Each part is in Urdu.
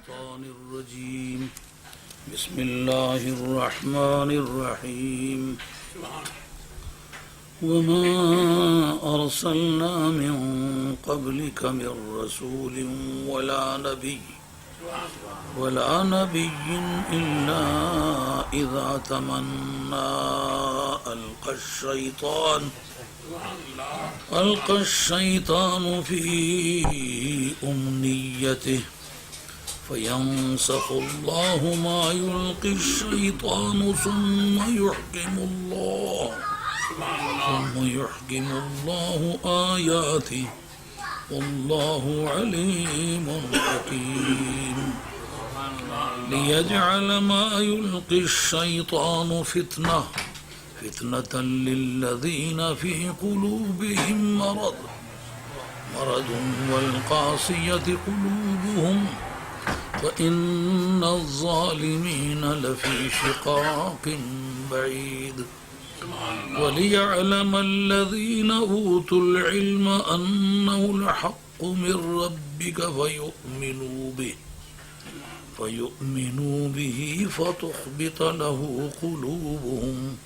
الشيطان الرجيم بسم الله الرحمن الرحيم وما أرسلنا من قبلك من رسول ولا نبي إلا إذا تمنى ألقى الشيطان في أمنيته فينسخ الله ما يلقي الشيطان ثم يحكم الله آياته والله عليم حكيم ليجعل ما يلقي الشيطان فتنة للذين في قلوبهم مرض والقاسية قلوبهم وإن الظالمين لفي شقاق بعيد وليعلم الذين أوتوا العلم أنه الحق من ربك فيؤمنوا به فتخبت له قلوبهم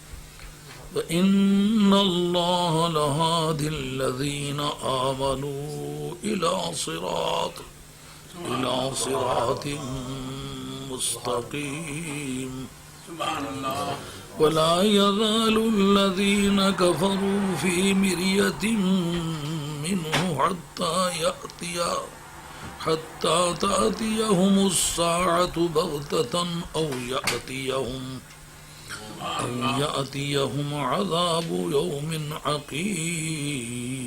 وإن الله لهادي الذين آمنوا إلى صراط مستقيم ولا يزال الذين كفروا في مرية منه حتى تأتيهم الساعة بغتة أو يأتيهم عذاب يوم عقيم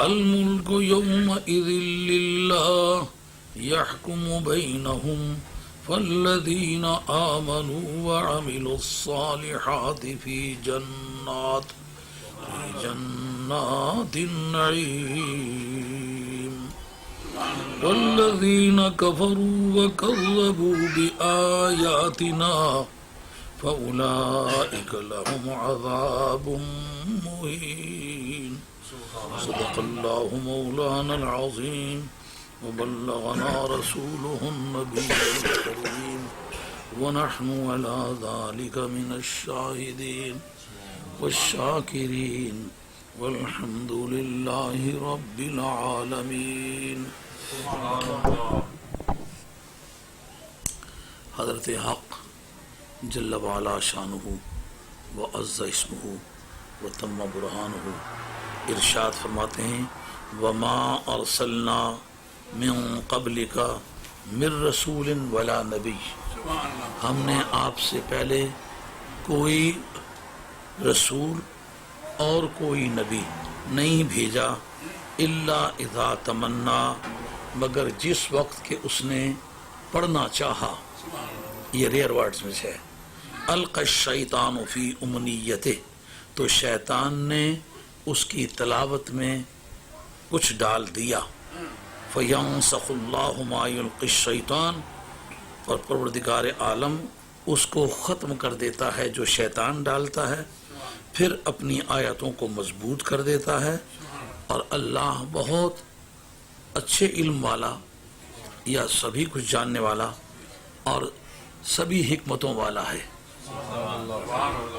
الملك يومئذ لله يحكم بينهم فالذين آمنوا وعملوا الصالحات في جنات النعيم والذين كفروا وكذبوا بآياتنا فأولئك لهم عذاب مهين صدق الله مولانا العظيم وبلغنا رسوله النبي الكريم ونحن على ذلك من الشاهدين والشاكرين والحمد لله رب العالمين. حضرت حق جل وعلا شانہ وعز اسمہ وتم برہانہ ارشاد فرماتے ہیں وما ارسلنا من قبلک من رسول ولا نبی، ہم نے آپ سے پہلے کوئی رسول اور کوئی نبی نہیں بھیجا الا اذا تمنا، مگر جس وقت کہ اس نے پڑھنا چاہا. یہ ریئر ورڈز میں ہے. القى الشیطان فی امنیتہ، تو شیطان نے اس کی تلاوت میں کچھ ڈال دیا. فینسخ اللہ ما یلقی الشیطان، اور پروردگار عالم اس کو ختم کر دیتا ہے جو شیطان ڈالتا ہے، پھر اپنی آیتوں کو مضبوط کر دیتا ہے. اور اللہ بہت اچھے علم والا یا سبھی کچھ جاننے والا اور سبھی حکمتوں والا ہے.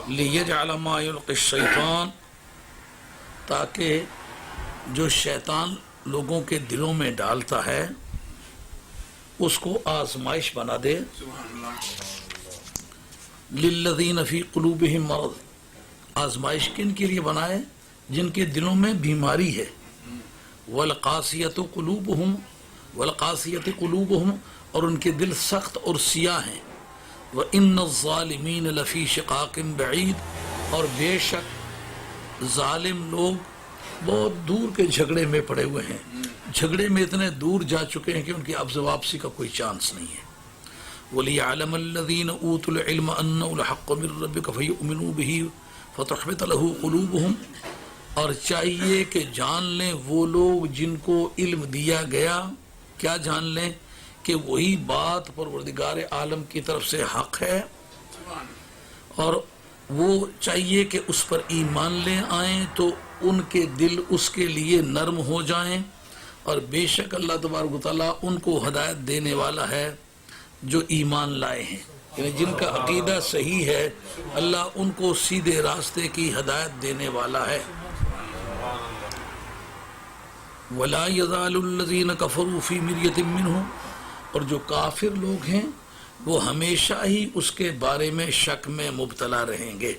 لیجعل ما یلقی الشیطان، تاکہ جو شیطان لوگوں کے دلوں میں ڈالتا ہے اس کو آزمائش بنا دے. للذین فی قلوبہم مرض، آزمائش کن کے لیے بنائے؟ جن کے دلوں میں بیماری ہے. والقاسیۃ قلوبہم، اور ان کے دل سخت اور سیاہ ہیں. وَإِنَّ الظَّالِمِينَ لَفِي شِقَاقٍ بَعِيدٍ، اور بے شک ظالم لوگ بہت دور کے جھگڑے میں پڑے ہوئے ہیں، جھگڑے میں اتنے دور جا چکے ہیں کہ ان کی اب سے واپسی کا کوئی چانس نہیں ہے. وَلِيَعْلَمَ الَّذِينَ أُوتُوا الْعِلْمَ أَنَّهُ الْحَقُّ مِن رَّبِّكَ فَيُؤْمِنُوا بِهِ فَتُخْبِتَ لَهُ قُلُوبُهُمْ، اور چاہیے کہ جان لیں وہ لوگ جن کو علم دیا گیا، کیا جان لیں کہ وہی بات پروردگار عالم کی طرف سے حق ہے، اور وہ چاہیے کہ اس پر ایمان لے آئیں تو ان کے دل اس کے لیے نرم ہو جائیں، اور بے شک اللہ تبارک و تعالیٰ ان کو ہدایت دینے والا ہے جو ایمان لائے ہیں، یعنی جن کا عقیدہ صحیح ہے اللہ ان کو سیدھے راستے کی ہدایت دینے والا ہے۔ وَلَا يَزَالُ الَّذِينَ كَفَرُوا فِي مِرْيَةٍ مِّنْهُ، اور جو کافر لوگ ہیں وہ ہمیشہ ہی اس کے بارے میں شک میں مبتلا رہیں گے،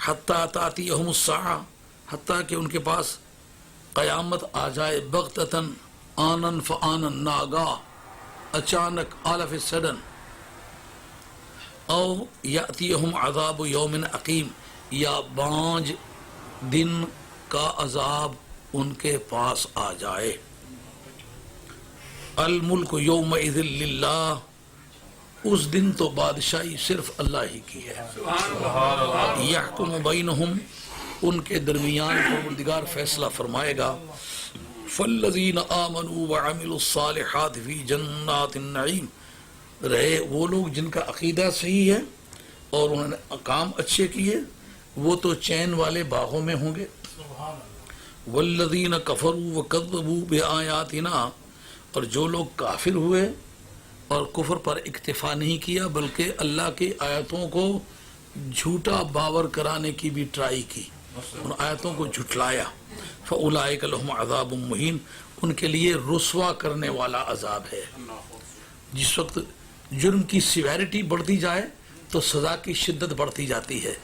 حتیٰ تأتیہم الساعہ، حتیٰ کہ ان کے پاس قیامت آ جائے، بغتتاً آنن فآنن، ناگاہ، اچانک، آل آف اے سڈن، او یأتیہم عذاب یوم عقیم، یا بانج دن کا عذاب ان کے پاس آ جائے۔ الملک یومئذ للہ، اس دن تو بادشاہی صرف اللہ ہی کی ہے۔ یحکم بینہم، ان کے درمیان پروردگار فیصلہ فرمائے گا۔ فالذین آمنوا وعملوا الصالحات فی جنات النعیم، رہے وہ لوگ جن کا عقیدہ صحیح ہے اور انہوں نے کام اچھے کیے، وہ تو چین والے باغوں میں ہوں گے۔ والذین کفروا وکذبوا بآیاتنا، اور جو لوگ کافر ہوئے اور کفر پر اکتفا نہیں کیا بلکہ اللہ کی آیتوں کو جھوٹا باور کرانے کی بھی ٹرائی کی، ان آیتوں کو جھٹلایا، فاولئک لہم عذاب مہین، ان کے لیے رسوا کرنے والا عذاب ہے۔ جس وقت جرم کی سیویرٹی بڑھتی جائے تو سزا کی شدت بڑھتی جاتی ہے،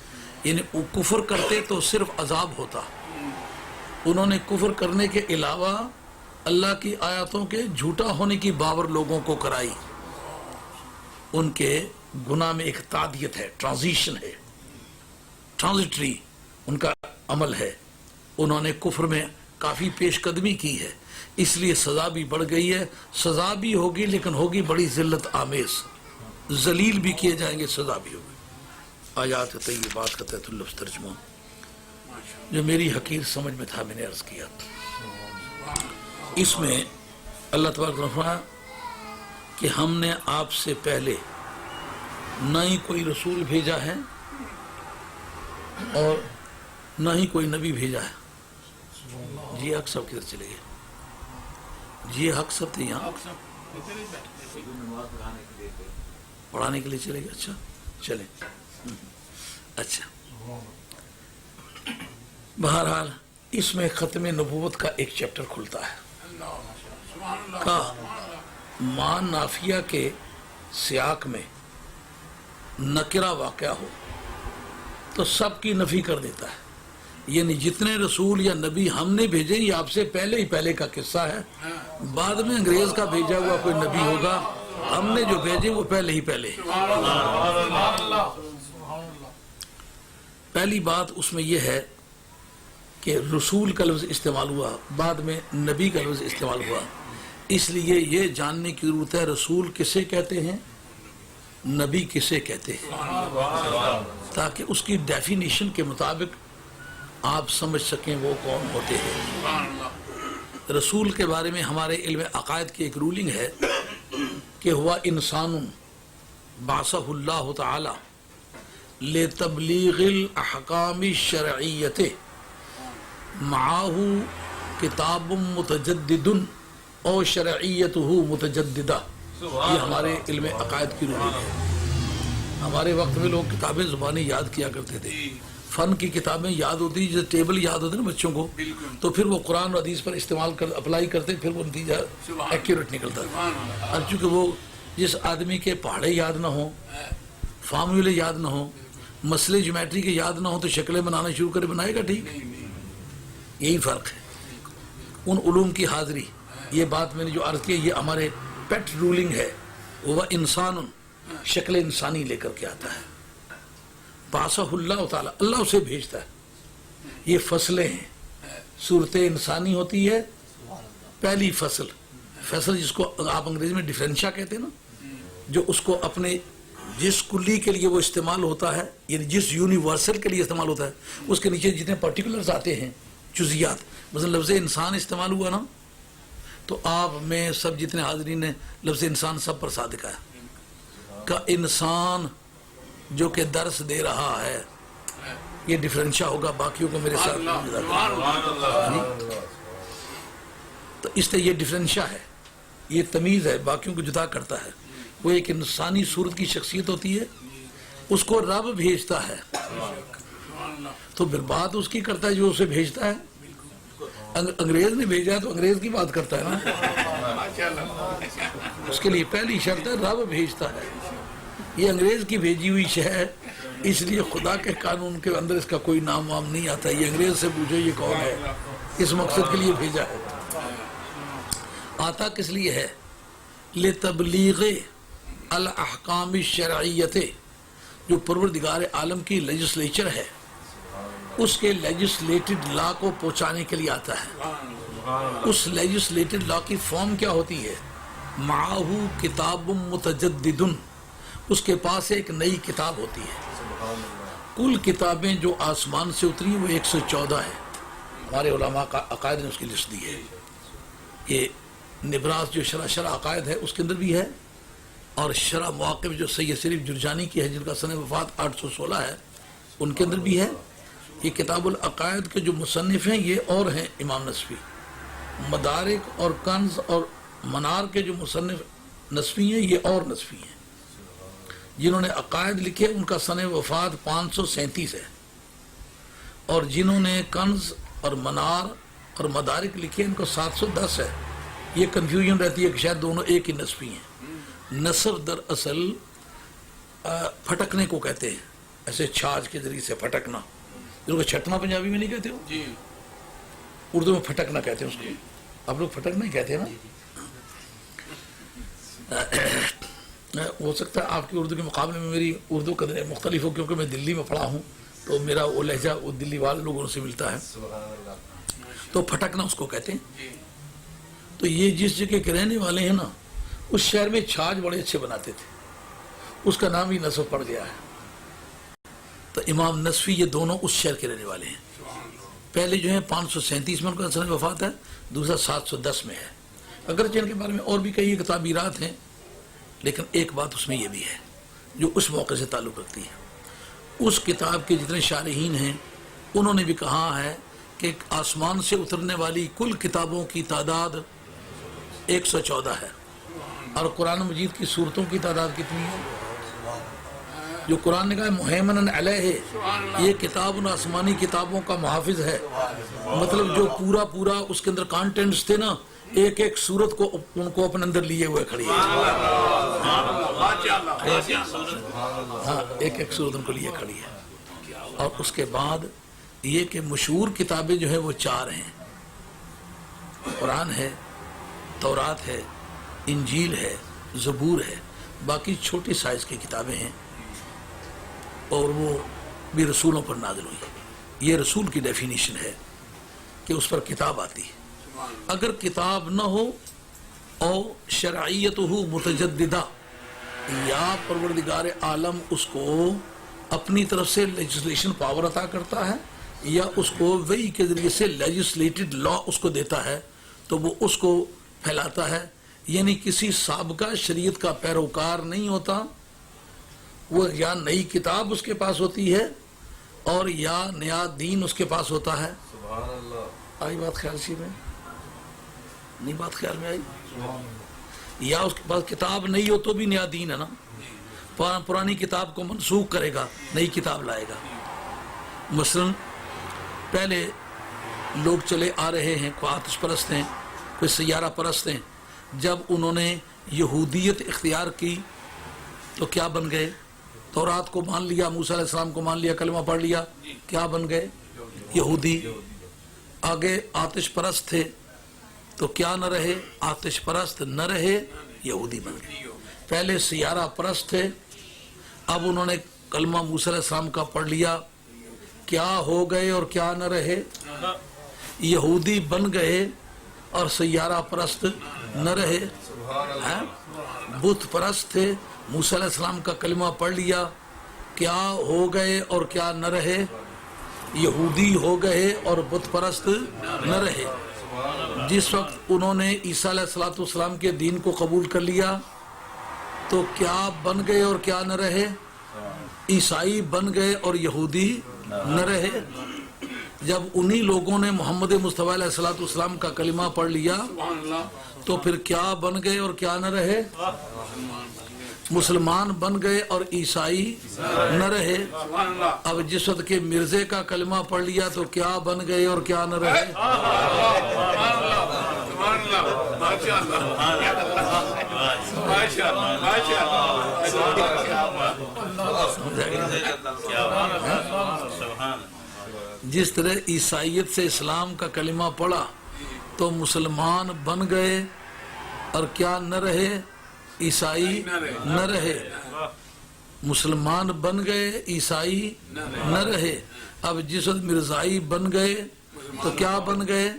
یعنی وہ کفر کرتے تو صرف عذاب ہوتا، انہوں نے کفر کرنے کے علاوہ اللہ کی آیاتوں کے جھوٹا ہونے کی باور لوگوں کو کرائی، ان کے گناہ میں ایک تعدیت ہے، ٹرانزیشن ہے، ٹرانزٹری ان کا عمل ہے، انہوں نے کفر میں کافی پیش قدمی کی ہے، اس لیے سزا بھی بڑھ گئی ہے۔ سزا بھی ہوگی لیکن ہوگی بڑی ذلت آمیز، ذلیل بھی کیے جائیں گے، سزا بھی ہوگی۔ آیات طیبات کا تحت اللفظ ترجمہ جو میری حقیر سمجھ میں تھا میں نے عرض کیا، اس میں اللہ تبارک و تعالیٰ کہ ہم نے آپ سے پہلے نہ ہی کوئی رسول بھیجا ہے اور نہ ہی کوئی نبی بھیجا ہے۔ جی حق صاحب کدھر چلے گئے؟ جی حق صاحب تھے یہاں، پڑھانے کے لیے چلے گئے، اچھا چلیں، اچھا۔ بہرحال اس میں ختم نبوت کا ایک چیپٹر کھلتا ہے، کا ما نافیہ کے سیاق میں نکرہ واقعہ ہو تو سب کی نفی کر دیتا ہے، یعنی جتنے رسول یا نبی ہم نے بھیجے یہ آپ سے پہلے ہی پہلے کا قصہ ہے، بعد میں انگریز کا بھیجا ہوا کوئی نبی ہوگا، ہم نے جو بھیجے وہ پہلے ہی پہلے۔ پہلی بات اس میں یہ ہے کہ رسول کا لفظ استعمال ہوا، بعد میں نبی کا لفظ استعمال ہوا، اس لیے یہ جاننے کی ضرورت ہے رسول کسے کہتے ہیں، نبی کسے کہتے ہیں، تاکہ اس کی ڈیفینیشن کے مطابق آپ سمجھ سکیں وہ کون ہوتے ہیں۔ رسول کے بارے میں ہمارے علم عقائد کی ایک رولنگ ہے کہ ہوا انسان بعثہ اللہ تعالی لتبلیغ الاحکام الشرعیۃ معاہ کتاب متجدد او شرعیتہ متجددہ، یہ ہمارے علم عقائد کی رولنگ ہے۔ ہمارے وقت میں لوگ کتابیں زبانی یاد کیا کرتے تھے، فن کی کتابیں یاد ہوتی، جیسے ٹیبل یاد ہوتے نا بچوں کو، تو پھر وہ قرآن و حدیث پر اپلائی کرتے، پھر وہ نتیجہ ایکیوریٹ نکلتا تھا۔ اور چونکہ وہ جس آدمی کے پہاڑے یاد نہ ہوں، فارمولے یاد نہ ہوں، مسئلے جیومیٹری کے یاد نہ ہوں تو شکلیں بنانا شروع کرے، بنائے گا ٹھیک؟ یہی فرق ہے، ان علوم کی حاضری۔ یہ بات میں نے جو عرض کی یہ ہمارے پیٹ رولنگ ہے، وہ انسان شکل انسانی لے کر کے آتا ہے، بعثہ اللہ تعالیٰ، اللہ اسے بھیجتا ہے۔ یہ فصلیں ہیں، صورت انسانی ہوتی ہے پہلی فصل، فصل جس کو آپ انگریزی میں ڈیفرنشا کہتے ہیں نا، جو اس کو اپنے جس کلی کے لیے وہ استعمال ہوتا ہے، یعنی جس یونیورسل کے لیے استعمال ہوتا ہے، اس کے نیچے جتنے پرٹیکولرز آتے ہیں، جزیات، مثلا لفظ انسان استعمال ہوا نا تو آپ میں سب جتنے حاضرین نے لفظ انسان سب پر صادق ہے کا انسان جو کہ درس دے رہا ہے، یہ ڈفرینشا ہوگا، باقیوں کو میرے ساتھ تو اس لیے یہ ڈفرینشا ہے، یہ تمیز ہے، باقیوں کو جدا کرتا ہے۔ وہ ایک انسانی صورت کی شخصیت ہوتی ہے، اس کو رب بھیجتا ہے تو پھر بات اس کی کرتا ہے جو اسے بھیجتا ہے۔ انگریز نے بھیجا تو انگریز کی بات کرتا ہے نا، اس کے لیے پہلی شرط ہے رب بھیجتا ہے۔ یہ انگریز کی بھیجی ہوئی شے ہے، اس لیے خدا کے قانون کے اندر اس کا کوئی نام وام نہیں آتا۔ یہ انگریز سے پوچھو یہ کون ہے، اس مقصد کے لیے بھیجا ہے۔ آتا کس لیے ہے؟ لتبلیغ الاحکام الشرعیت، جو پروردگار عالم کی لیجسلیچر ہے اس کے لیجسلیٹڈ لا کو پہنچانے کے لیے آتا ہے۔ اس لیجسلیٹڈ لا کی فارم کیا ہوتی ہے؟ معاہو کتاب متجدد، اس کے پاس ایک نئی کتاب ہوتی ہے۔ کل کتابیں جو آسمان سے اتری وہ 114 ہیں، ہمارے علماء کا عقائد نے اس کی لسٹ دی ہے۔ یہ نبراس جو شرح عقائد ہے اس کے اندر بھی ہے، اور شرح مواقف جو سید شریف جرجانی کی ہے جن کا سن وفات 816 ہے ان کے اندر بھی ہے۔ یہ کتاب العقائد کے جو مصنف ہیں یہ اور ہیں امام نصفی۔ مدارک اور کنز اور منار کے جو مصنف نصفی ہیں یہ اور نصفی ہیں۔ جنہوں نے عقائد لکھے ان کا سن وفات 537 ہے، اور جنہوں نے کنز اور منار اور مدارک لکھے ان کو 710 ہے۔ یہ کنفیوژن رہتی ہے کہ شاید دونوں ایک ہی نصفی ہیں۔ نصف در اصل پھٹکنے کو کہتے ہیں، ایسے چھاج کے ذریعے سے پھٹکنا، جن کو چھٹنا پنجابی میں نہیں کہتے ہو، اردو میں پھٹکنا کہتے ہیں اس کو، آپ لوگ پھٹکنا ہی کہتے ہیں نا۔ ہو سکتا ہے آپ کی اردو کے مقابلے میں میری اردو قدرے مختلف ہو، کیونکہ میں دلی میں پڑھا ہوں تو میرا وہ لہجہ وہ دلی والے لوگوں سے ملتا ہے، تو پھٹکنا اس کو کہتے ہیں۔ تو یہ جس جگہ کے رہنے والے ہیں نا اس شہر میں چھاج بڑے اچھے بناتے تھے، اس کا نام ہی نصف پڑ گیا ہے۔ تو امام نصفی یہ دونوں اس شہر کے رہنے والے ہیں۔ پہلے جو ہیں 537 میں ان کا سن وفات ہے، دوسرا 710 میں ہے۔ اگرچہ ان کے بارے میں اور بھی کئی تعبیرات ہیں، لیکن ایک بات اس میں یہ بھی ہے جو اس موقع سے تعلق رکھتی ہے۔ اس کتاب کے جتنے شارحین ہیں انہوں نے بھی کہا ہے کہ آسمان سے اترنے والی کل کتابوں کی تعداد 114 ہے، اور قرآن مجید کی صورتوں کی تعداد کتنی ہے؟ جو قرآن نے کہا ہے مہیمن علیہ، یہ کتاب ان آسمانی کتابوں کا محافظ ہے، مطلب جو پورا اس کے اندر کانٹینٹس تھے نا، ایک ایک صورت کو ان کو اپنے اندر لیے ہوئے کھڑی ہے۔ ہاں، ایک ایک صورت ان کو لیے کھڑی ہے۔ اور اس کے بعد یہ کہ مشہور کتابیں جو ہیں وہ 4 ہیں، قرآن ہے، تورات ہے، انجیل ہے، زبور ہے، باقی چھوٹی سائز کی کتابیں ہیں، اور وہ بھی رسولوں پر نازل ہوئی۔ یہ رسول کی ڈیفینیشن ہے کہ اس پر کتاب آتی ہے۔ اگر کتاب نہ ہو او شرعیتہ متجددہ، یا پروردگار عالم اس کو اپنی طرف سے لیجسلیشن پاور عطا کرتا ہے، یا اس کو وحی کے ذریعے سے لیجسلیٹڈ لا اس کو دیتا ہے تو وہ اس کو پھیلاتا ہے، یعنی کسی سابقہ شریعت کا پیروکار نہیں ہوتا، وہ یا نئی کتاب اس کے پاس ہوتی ہے اور یا نیا دین اس کے پاس ہوتا ہے۔ سبحان اللہ، آئی بات خیال سی میں؟ نہیں بات خیال میں آئی؟ یا اس کے پاس کتاب نہیں ہو تو بھی نیا دین ہے نا، پرانی کتاب کو منسوخ کرے گا، نئی کتاب لائے گا۔ مثلا پہلے لوگ چلے آ رہے ہیں، کوئی آتش پرست ہیں، کوئی سیارہ پرست ہیں، جب انہوں نے یہودیت اختیار کی تو کیا بن گئے؟ تورات کو مان لیا، موسیٰ علیہ السلام کو مان لیا، کلمہ پڑھ لیا، کیا بن گئے؟ یہودی۔ آگے آتش پرست تھے تو کیا نہ رہے؟ آتش پرست نہ رہے، یہودی بن گئے۔ پہلے سیارہ پرست تھے، اب انہوں نے کلمہ موسیٰ علیہ السلام کا پڑھ لیا، کیا ہو گئے اور کیا نہ رہے؟ یہودی بن گئے اور سیارہ پرست نہ رہے۔ بت پرست تھے، موسیٰ علیہ السلام کا کلمہ پڑھ لیا، کیا ہو گئے اور کیا نہ رہے؟ یہودی ہو گئے اور بت پرست نہ رہے۔ جس وقت انہوں نے عیسیٰ علیہ السلام کے دین کو قبول کر لیا تو کیا بن گئے اور کیا نہ رہے؟ عیسائی بن گئے اور یہودی نہ رہے۔ جب انہی لوگوں نے محمد مصطفیٰ علیہ الصلوۃ والسلام کا کلمہ پڑھ لیا تو پھر کیا بن گئے اور کیا نہ رہے؟ مسلمان بن گئے اور عیسائی نہ رہے۔ اب جس وقت کے مرزے کا کلمہ پڑھ لیا تو کیا بن گئے اور کیا نہ رہے؟ جس طرح عیسائیت سے اسلام کا کلمہ پڑھا تو مسلمان بن گئے اور کیا نہ رہے؟ عیسائی نہ رہے۔ مسلمان بن گئے، عیسائی نہ رہے۔ اب جس وقت مرزائی بن گئے تو کیا بن گئے؟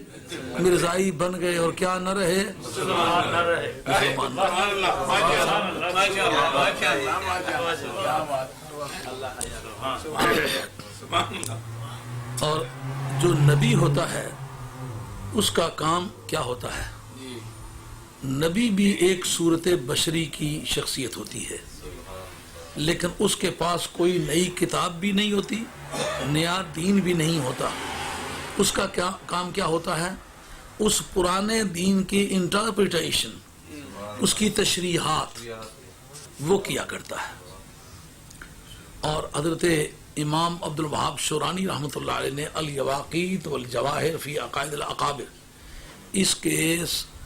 مرزائی بن گئے اور کیا نہ رہے؟ مسلمان۔ اور جو نبی ہوتا ہے اس کا کام کیا ہوتا ہے؟ نبی بھی ایک صورت بشری کی شخصیت ہوتی ہے، لیکن اس کے پاس کوئی نئی کتاب بھی نہیں ہوتی، نیا دین بھی نہیں ہوتا۔ اس کا کام کیا ہوتا ہے؟ اس پرانے دین کی انٹرپریٹیشن، اس کی تشریحات وہ کیا کرتا ہے۔ اور حضرت امام عبد الوہاب شورانی رحمۃ اللہ علیہ نے الیواقیت والجواہر فی عقائد الاکابر، اس کے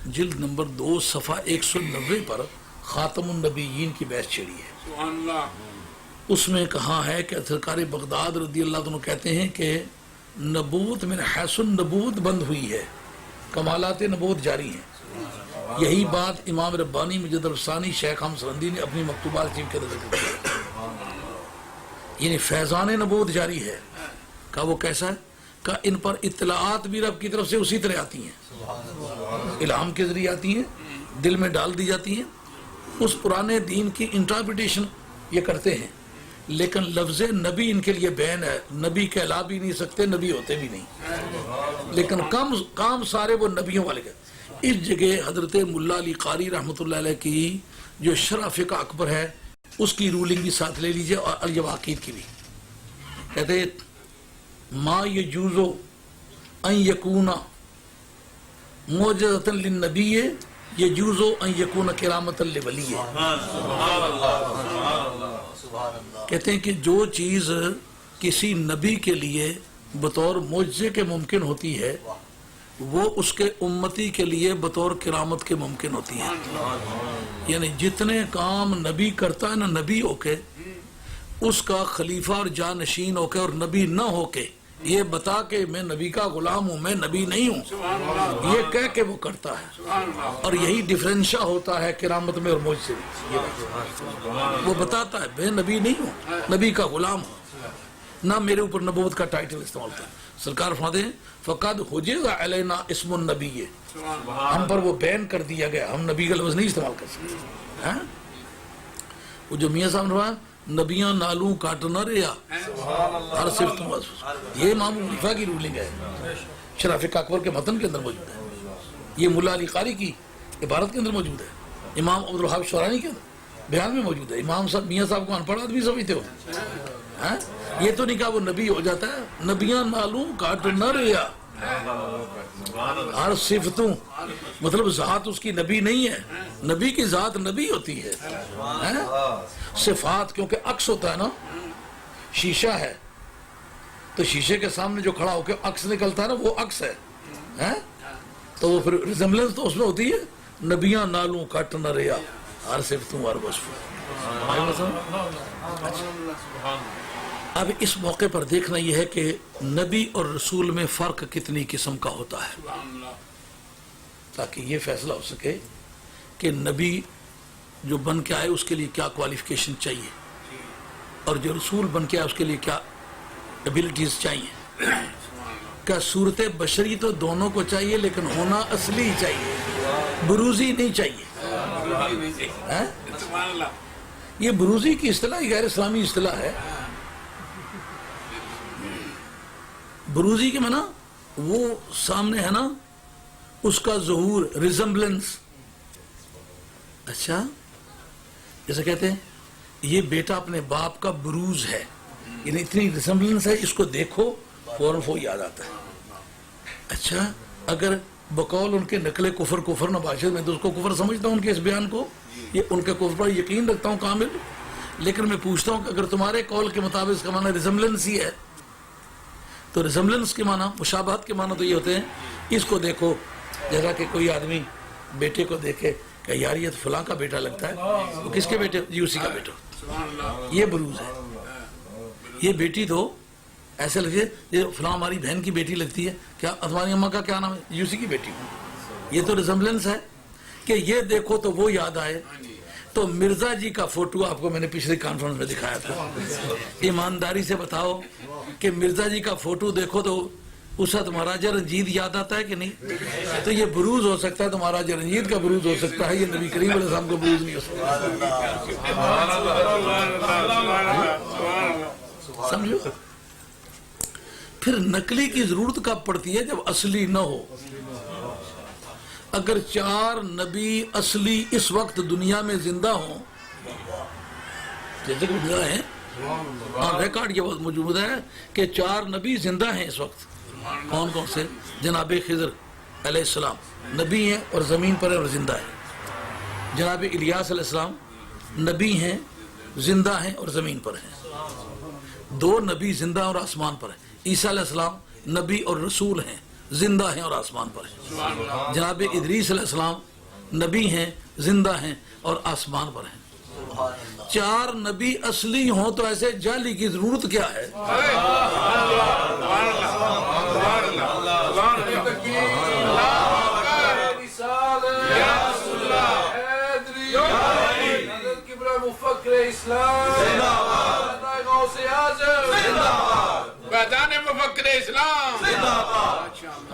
جلد نمبر 2 صفحہ 190 پر خاتم النبیین کی بحث چھڑی ہے۔ اس میں کہا ہے کہ سرکار بغداد رضی اللہ عنہ کہتے ہیں کہ نبوت من حیث النبوت بند ہوئی ہے، کمالات نبوت جاری ہیں۔ یہی بات امام ربانی مجد الفسانی شیخ حمد سرندی نے اپنی مکتوبات کے اندر ذکر کیا، یعنی فیضان نبوت جاری ہے۔ کہا وہ کیسا ہے؟ کہ ان پر اطلاعات بھی رب کی طرف سے اسی طرح آتی ہیں، الہام کے ذریعے آتی ہیں، دل میں ڈال دی جاتی ہیں، اس پرانے دین کی انٹرپریٹیشن یہ کرتے ہیں، لیکن لفظ نبی ان کے لیے بین ہے، نبی کہلا بھی نہیں سکتے، نبی ہوتے بھی نہیں، لیکن کام سارے وہ نبیوں والے کے۔ اس جگہ حضرت ملا علی قاری رحمۃ اللہ علیہ کی جو شرح فقہ اکبر ہے اس کی رولنگ بھی ساتھ لے لیجئے، اور الیواقیت کی بھی کہتے ما یجوز ان یکون معجزۃ للنبی یجوز ان یکون کرامۃ لولی۔ کہتے ہیں کہ جو چیز کسی نبی کے لیے بطور معجزے کے ممکن ہوتی ہے وہ اس کے امتی کے لیے بطور کرامت کے ممکن ہوتی ہے۔ یعنی جتنے کام نبی کرتا ہے نا، نبی ہو کے اس کا خلیفہ اور جانشین ہو کے اور نبی نہ ہو کے یہ بتا کہ میں نبی کا غلام ہوں، میں نبی نہیں ہوں، یہ کہہ کے وہ کرتا ہے۔ اور یہی ڈفرینشا ہوتا ہے کرامت میں اور معجزے میں، وہ بتاتا ہے میں نبی نہیں ہوں، نبی کا غلام ہوں، نہ میرے اوپر نبوت کا ٹائٹل استعمال ہوتا ہے۔ سرکار فرماتے ہیں فقد حجز علینا اسم النبی، ہم پر وہ بین کر دیا گیا، ہم نبی کا لفظ نہیں استعمال کر سکتے۔ وہ جو میاں صاحب نے فرمایا نبیاں نالوں کاٹ نہ ریا ہر صرف یہ امام حنیفہ کی رولنگ ہے، شرح فقہ اکبر کے متن کے اندر موجود ہے، یہ ملا علی قاری کی عبارت کے اندر موجود ہے، امام عبد الوہاب شورانی کے اندر بیان میں موجود ہے۔ امام صاحب میاں صاحب کو ان پڑھ آدمی سمجھتے ہو، یہ تو نہیں کہا وہ نبی ہو جاتا ہے، نبیاں نالوں کاٹ نہ ریا ہر صفتوں، مطلب ذات اس کی نبی نہیں ہے، نبی کی ذات نبی ہوتی ہے، صفات کیونکہ عکس ہوتا ہے نا، شیشہ ہے تو شیشے کے سامنے جو کھڑا ہو کے عکس نکلتا ہے نا وہ عکس ہے، تو وہ پھر ریزمبلنس تو اس میں ہوتی ہے، نبیاں نالوں کٹ نہ ریا ہر صفتوں ہر وصف۔ اب اس موقع پر دیکھنا یہ ہے کہ نبی اور رسول میں فرق کتنی قسم کا ہوتا ہے، تاکہ یہ فیصلہ ہو سکے کہ نبی جو بن کے آئے اس کے لیے کیا کوالیفیکیشن چاہیے، اور جو رسول بن کے آئے اس کے لیے کیا ایبلٹیز چاہیے۔ کیا صورت بشری تو دونوں کو چاہیے، لیکن ہونا اصلی چاہیے، بروزی نہیں چاہیے۔ یہ بروزی کی اصطلاح غیر اسلامی اصطلاح ہے۔ بروزی کے معنی وہ سامنے ہے نا، اس کا ظہور، ریزمبلنس۔ اچھا، جیسے کہتے ہیں یہ بیٹا اپنے باپ کا بروز ہے، یعنی اتنی ریزمبلنس ہے، اس کو دیکھو فوراً وہ یاد آتا ہے. اچھا اگر بقول ان کے نقل کفر نباشر میں تو اس کو کفر سمجھتا ہوں ان کے اس بیان کو, یہ ان کے کفر پر یقین رکھتا ہوں کامل, لیکن میں پوچھتا ہوں کہ اگر تمہارے قول کے مطابق اس کا معنی ریزمبلنس ہی ہے تو ریزمبلنس کے معنی, مشابہت کے معنی تو یہ ہوتے ہیں اس کو دیکھو جیسا کہ کوئی آدمی بیٹے کو دیکھے کہ یار یہ تو فلاں کا بیٹا لگتا ہے, وہ کس کے بیٹے, جی اسی کا بیٹا. یہ بروز ہے. یہ بیٹی تو ایسے لگتی ہے یہ فلاں ہماری بہن کی بیٹی لگتی ہے, کیا تمہاری اماں کا کیا نام ہے, جی اسی کی بیٹی ہوں. یہ تو ریزمبلنس ہے کہ یہ دیکھو تو وہ یاد آئے. تو مرزا جی کا فوٹو آپ کو میں نے پچھلی کانفرنس میں دکھایا تھا, ایمانداری سے بتاؤ کہ مرزا جی کا فوٹو دیکھو تو اس وقت مہاراجہ رنجیت یاد آتا ہے کہ نہیں؟ تو یہ بروز ہو سکتا ہے تو مہاراجہ رنجیت کا بروز ہو سکتا ہے, یہ نبی کریم علیہ السلام کا بروز نہیں ہو سکتا. سمجھو. پھر نقلی کی ضرورت کب پڑتی ہے, جب اصلی نہ ہو. اگر 4 نبی اصلی اس وقت دنیا میں زندہ ہوں, جیسے کہ زندہ ہیں, اور ریکارڈ یہ موجود ہے کہ 4 نبی زندہ ہیں اس وقت. کون کون سے؟ جناب خضر علیہ السلام نبی ہیں اور زمین پر ہیں اور زندہ ہیں. جناب الیاس علیہ السلام نبی ہیں, زندہ ہیں اور زمین پر ہیں. 2 نبی زندہ اور آسمان پر ہیں. عیسیٰ علیہ السلام نبی اور رسول ہیں, زندہ ہیں اور آسمان پر ہیں. جناب ادریس علیہ السلام نبی ہیں, زندہ ہیں اور آسمان پر ہیں. 4 نبی اصلی ہوں تو ایسے جعلی کی ضرورت کیا ہے؟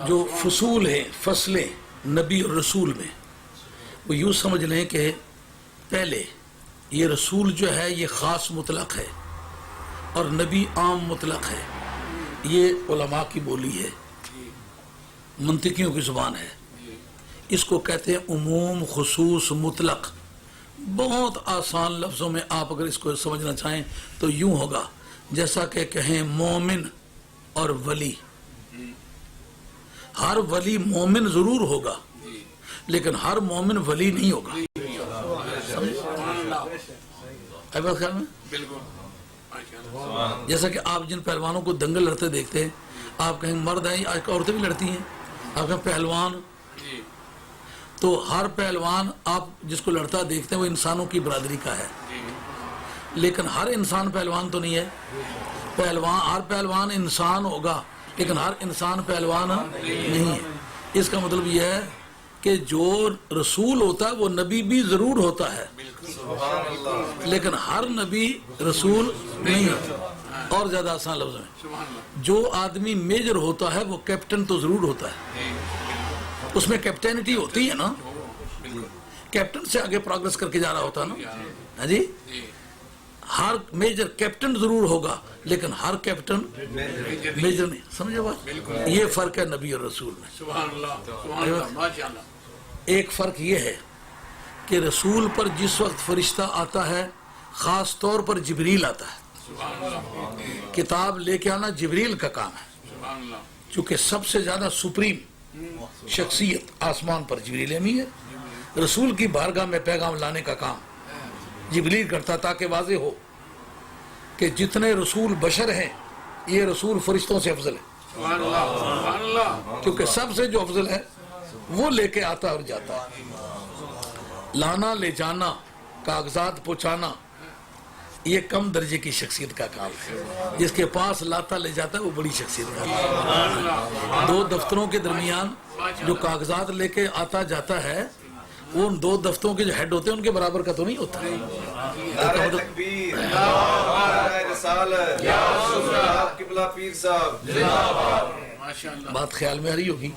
جو فصول ہیں, فصلیں نبی اور رسول میں, وہ یوں سمجھ لیں کہ پہلے یہ رسول جو ہے یہ خاص مطلق ہے اور نبی عام مطلق ہے. یہ علماء کی بولی ہے, منطقیوں کی زبان ہے. اس کو کہتے ہیں عموم خصوص مطلق. بہت آسان لفظوں میں آپ اگر اس کو سمجھنا چاہیں تو یوں ہوگا جیسا کہ کہیں مومن اور ولی. ہر ولی مومن ضرور ہوگا لیکن ہر مومن ولی نہیں ہوگا. خیال میں جیسا کہ آپ جن پہلوانوں کو دنگل لڑتے دیکھتے ہیں, آپ کہیں مرد ہیں, آج عورتیں بھی لڑتی ہیں, آپ کہیں پہلوان, تو ہر پہلوان آپ جس کو لڑتا دیکھتے ہیں وہ انسانوں کی برادری کا ہے, لیکن ہر انسان پہلوان تو نہیں ہے. پہلوان, ہر پہلوان انسان ہوگا لیکن ہر انسان پہلوان نہیں ہے. اس کا مطلب یہ ہے کہ جو رسول ہوتا ہے وہ نبی بھی ضرور ہوتا ہے لیکن ہر نبی رسول نہیں ہوتا. اور زیادہ آسان لفظ میں, جو آدمی میجر ہوتا ہے وہ کیپٹن تو ضرور ہوتا ہے. اس میں کیپٹینٹی ہوتی ہے نا, کیپٹن سے آگے پروگریس کر کے جا رہا ہوتا ہے نا. ہاں جی, ہر میجر کیپٹن ضرور ہوگا لیکن ہر کیپٹن میجر نہیں. سمجھے بات؟ یہ فرق ہے نبی اور رسول میں. ایک فرق یہ ہے کہ رسول پر جس وقت فرشتہ آتا ہے خاص طور پر جبریل آتا ہے. کتاب لے کے آنا جبریل کا کام ہے, چونکہ سب سے زیادہ سپریم شخصیت آسمان پر جبریل امی ہے. رسول کی بارگاہ میں پیغام لانے کا کام جبریل کرتا تاکہ واضح ہو کہ جتنے رسول بشر ہیں یہ رسول فرشتوں سے افضل ہے, کیونکہ سب سے جو افضل ہے وہ لے کے آتا اور جاتا ہے. لانا لے جانا, کاغذات پہنچانا, یہ کم درجے کی شخصیت کا کام ہے. جس کے پاس لاتا لے جاتا ہے وہ بڑی شخصیت کا کام ہے. 2 دفتروں کے درمیان جو کاغذات لے کے آتا جاتا ہے وہ ان 2 دفتروں کے جو ہیڈ ہوتے ہیں ان کے برابر کا تو نہیں ہوتا. بات خیال میں آ رہی ہوگی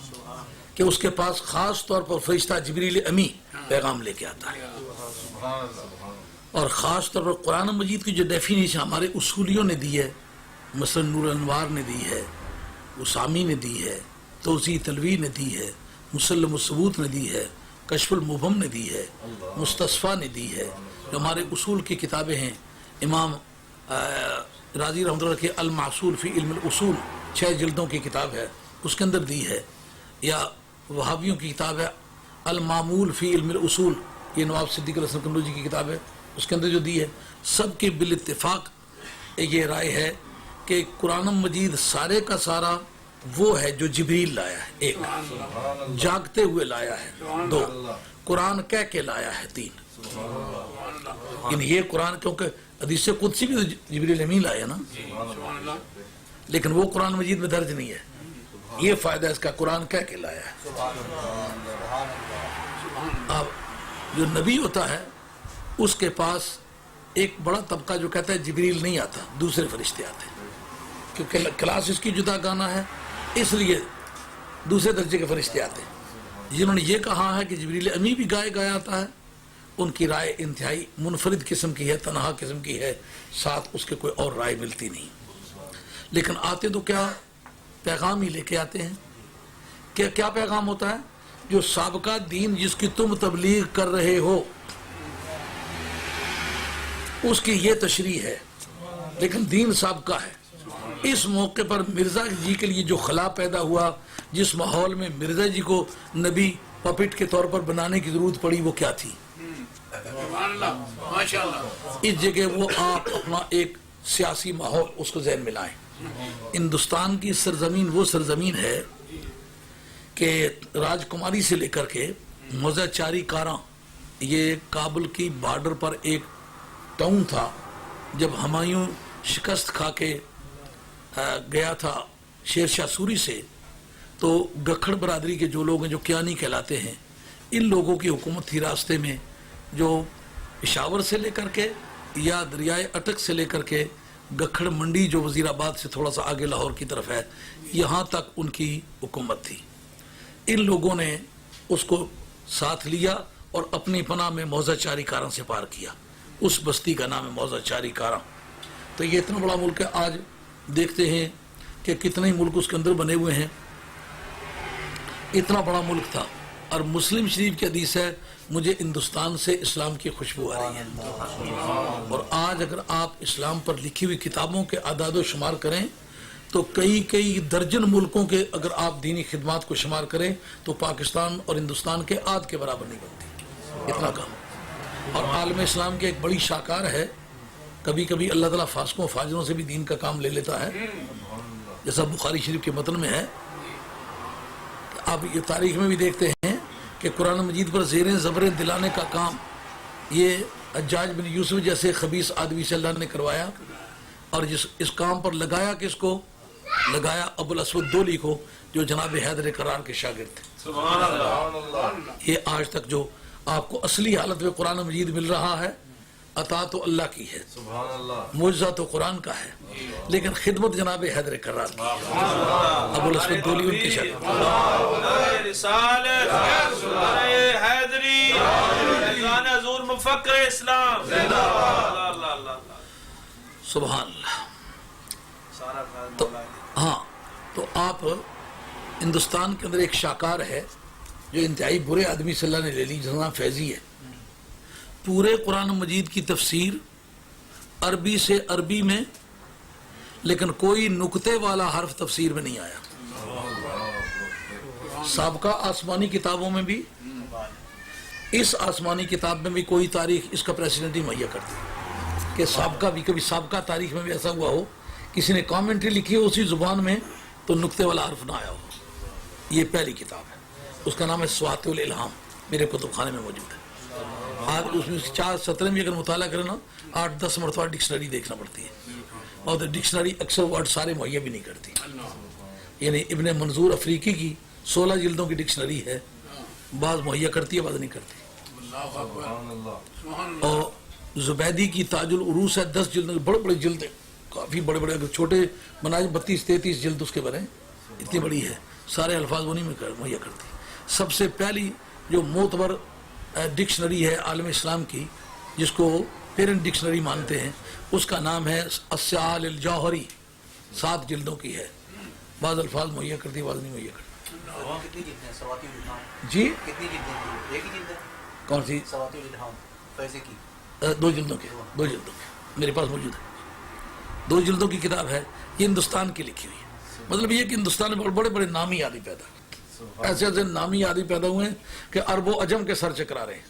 کہ اس کے پاس خاص طور پر فرشتہ جبریل امی پیغام لے کے آتا ہے. اور خاص طور پر قرآن مجید کی جو ڈیفینیشن ہمارے اصولیوں نے دی ہے, مثلا نور الانوار نے دی ہے, اسامی نے دی ہے, توضیح تلوی نے دی ہے, مسلم الثبوت نے دی ہے, کشف المبہم نے دی ہے, مستصفیٰ نے دی ہے, جو ہمارے اصول کی کتابیں ہیں. امام راضی رحمۃ اللہ کے المعصول فی علم الاصول 6 جلدوں کی کتاب ہے اس کے اندر دی ہے، یا وہابیوں کی کتاب ہے المعمول فی علم الاصول، یہ نواب صدیق الحسن قنوجی کی کتاب ہے، اس کے اندر جو دی ہے، سب کے بالاتفاق یہ رائے ہے کہ قرآن مجید سارے کا سارا وہ ہے جو جبریل لایا ہے، ایک جاگتے ہوئے لایا ہے، 2 قرآن کہہ کے لایا ہے، 3 یعنی یہ قرآن، کیونکہ حدیث قدسی بھی تو جبریل امین لایا نا، لیکن وہ قرآن مجید میں درج نہیں ہے، یہ فائدہ اس کا قرآن کہہ کے لایا ہے۔ اب جو نبی ہوتا ہے اس کے پاس ایک بڑا طبقہ جو کہتا ہے جبریل نہیں آتا، دوسرے فرشتے آتے ہیں، کیونکہ کلاس اس کی جدا گانا ہے، اس لیے دوسرے درجے کے فرشتے آتے ہیں۔ جنہوں نے یہ کہا ہے کہ جبریل امی بھی گایا آتا ہے، ان کی رائے انتہائی منفرد قسم کی ہے، تنہا قسم کی ہے، ساتھ اس کے کوئی اور رائے ملتی نہیں، لیکن آتے تو کیا پیغام ہی لے کے آتے ہیں۔ کیا پیغام ہوتا ہے؟ جو سابقہ دین جس کی تم تبلیغ کر رہے ہو اس کی یہ تشریح ہے، لیکن دین سابقہ ہے۔ اس موقع پر مرزا جی کے لیے جو خلا پیدا ہوا، جس ماحول میں مرزا جی کو نبی پپٹ کے طور پر بنانے کی ضرورت پڑی، وہ کیا تھی؟ اس جگہ وہ آپ اپنا ایک سیاسی ماحول اس کو ذہن میں لائیں۔ ہندوستان کی سرزمین وہ سرزمین ہے کہ راج کماری سے لے کر کے موزہ چاری کاراں، یہ کابل کی بارڈر پر ایک ٹاؤن تھا۔ جب ہمایوں شکست کھا کے گیا تھا شیر شاہ سوری سے، تو گکھڑ برادری کے جو لوگ ہیں، جو کیانی کہلاتے ہیں، ان لوگوں کی حکومت تھی راستے میں، جو پشاور سے لے کر کے یا دریائے اٹک سے لے کر کے گکھڑ منڈی جو وزیر آباد سے تھوڑا سا آگے لاہور کی طرف ہے، یہاں تک ان کی حکومت تھی۔ ان لوگوں نے اس کو ساتھ لیا اور اپنی پناہ میں موزہ چاری کاراں سے پار کیا۔ اس بستی کا نام ہے موزہ چاری کاراں۔ تو یہ اتنا بڑا ملک ہے، آج دیکھتے ہیں کہ کتنے ملک اس کے اندر بنے ہوئے ہیں، اتنا بڑا ملک تھا۔ اور مسلم شریف کی حدیث ہے، مجھے ہندوستان سے اسلام کی خوشبو آ رہی ہے۔ اور آج اگر آپ اسلام پر لکھی ہوئی کتابوں کے اعداد و شمار کریں تو کئی درجن ملکوں کے اگر آپ دینی خدمات کو شمار کریں تو پاکستان اور ہندوستان کے آدھ کے برابر نہیں بنتی، اتنا کم۔ اور عالم اسلام کی ایک بڑی شاہکار ہے، کبھی کبھی اللہ تعالیٰ فاسقوں فاجروں سے بھی دین کا کام لے لیتا ہے، جیسا بخاری شریف کے متن میں ہے۔ آپ یہ تاریخ میں بھی دیکھتے ہیں کہ قرآن مجید پر زیریں زبریں دلانے کا کام یہ حجاج بن یوسف جیسے خبیث آدمی سے اللہ نے کروایا، اور اس کام پر لگایا کس کو؟ لگایا ابو الاسود دولی کو، جو جناب حیدر کرار کے شاگرد تھے۔ سبحان اللہ۔ یہ آج تک جو آپ کو اصلی حالت میں قرآن مجید مل رہا ہے، عطا تو اللہ کی ہے، معجزہ تو قرآن کا ہے، لیکن خدمت جناب حیدر کرار کی ہے۔ ابو الاسود دولی ان کے شاگرد سبحان اللہ۔ تو ہاں، تو آپ ہندوستان کے اندر ایک شاہکار ہے جو انتہائی برے آدمی سے اللہ نے لے لی، جس کا نام فیضی ہے۔ پورے قرآن مجید کی تفسیر عربی سے عربی میں، لیکن کوئی نکتے والا حرف تفسیر میں نہیں آیا۔ سابقہ آسمانی کتابوں میں بھی، اس آسمانی کتاب میں بھی کوئی تاریخ اس کا پریسیڈنٹ ہی مہیا کرتی کہ سابقہ بھی، کبھی سابقہ تاریخ میں بھی ایسا ہوا ہو کسی نے کامنٹری لکھی ہو اسی زبان میں تو نکتے والا حرف نہ آیا ہو۔ یہ پہلی کتاب ہے، اس کا نام ہے سوات الالہام، میرے کتب خانے میں موجود ہے۔ آج اس میں 4 سطریں بھی اگر مطالعہ کریں نا، 8-10 مرتبہ ڈکشنری دیکھنا پڑتی ہے، اور ڈکشنری اکثر ورڈ سارے مہیا بھی نہیں کرتی۔ یعنی ابن منظور افریقی کی 16 جلدوں کی ڈکشنری ہے، بعض مہیا کرتی ہے، بعض نہیں کرتی۔ اور زبیدی کی تاج العروس ہے، 10 جلدوں کے، بڑے بڑے جلد ہیں، کافی بڑے بڑے، اگر چھوٹے بنائے 32-33 جلد اس کے بنے، اتنی بڑی ہے، سارے الفاظ انہی میں مہیا کرتی۔ سب سے پہلی جو معتبر ڈکشنری ہے عالم اسلام کی، جس کو پیرنٹ ڈکشنری مانتے ہیں، اس کا نام ہے السعال الجوہری، 7 جلدوں کی ہے، بعض الفاظ مہیا کرتی، بعض نہیں مہیا کرتی۔ کتنی جلدیں ہیں سواتی الالہام؟ جی کتنی جلدیں ہیں؟ ایک ہی جلد ہے؟ کون سی؟ سواتی الالہام فیضی کی 2 جلدوں کے، 2 جلدوں کے میرے پاس موجود ہے، 2 جلدوں کی کتاب ہے، یہ ہندوستان کی لکھی ہوئی ہے۔ مطلب یہ کہ ہندوستان میں بڑے بڑے نامی آدمی پیدا ہوئے، ایسے ایسے نامی آدمی پیدا ہوئے ہیں کہ عرب و عجم کے سر چکرا رہے ہیں۔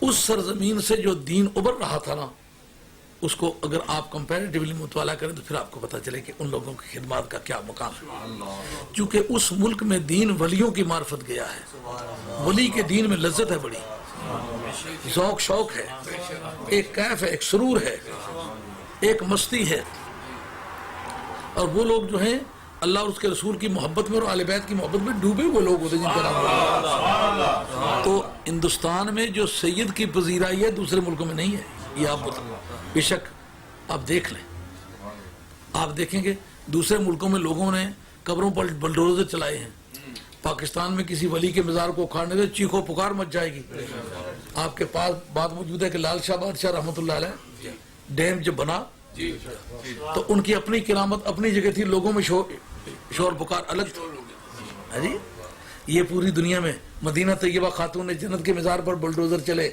اس سرزمین سے جو دین ابھر رہا تھا نا، اس کو اگر آپ کمپیریٹیولی مطالعہ کریں تو پھر آپ کو پتہ چلے کہ ان لوگوں کی خدمات کا کیا مقام ہے، کیونکہ اس ملک میں دین ولیوں کی معرفت گیا ہے، ولی کے دین میں لذت ہے، بڑی ذوق شوق ہے، ایک کیف ہے، ایک سرور ہے، ایک مستی ہے۔ اور وہ لوگ جو ہیں اللہ اور اس کے رسول کی محبت میں اور آل بیت کی محبت میں ڈوبے ہوئے لوگ ہوتے ہیں جن کا نام۔ تو ہندوستان میں جو سید کی پذیرائی ہے دوسرے ملکوں میں نہیں ہے، یہ آپ بے شک آپ دیکھ لیں، آپ دیکھیں گے دوسرے ملکوں میں لوگوں نے قبروں پر بلڈوزر چلائے ہیں، پاکستان میں کسی ولی کے مزار کو اکھاڑنے سے چیخو پکار مچ جائے گی۔ آپ کے پاس بات موجود ہے کہ لال شاہ بادشاہ رحمۃ اللہ علیہ ڈیم جب بنا تو ان کی اپنی کرامت اپنی جگہ تھی، لوگوں میں شور پکار الگ تھی۔ جی یہ پوری دنیا میں مدینہ طیبہ خاتون جنت کے مزار پر بلڈوزر چلے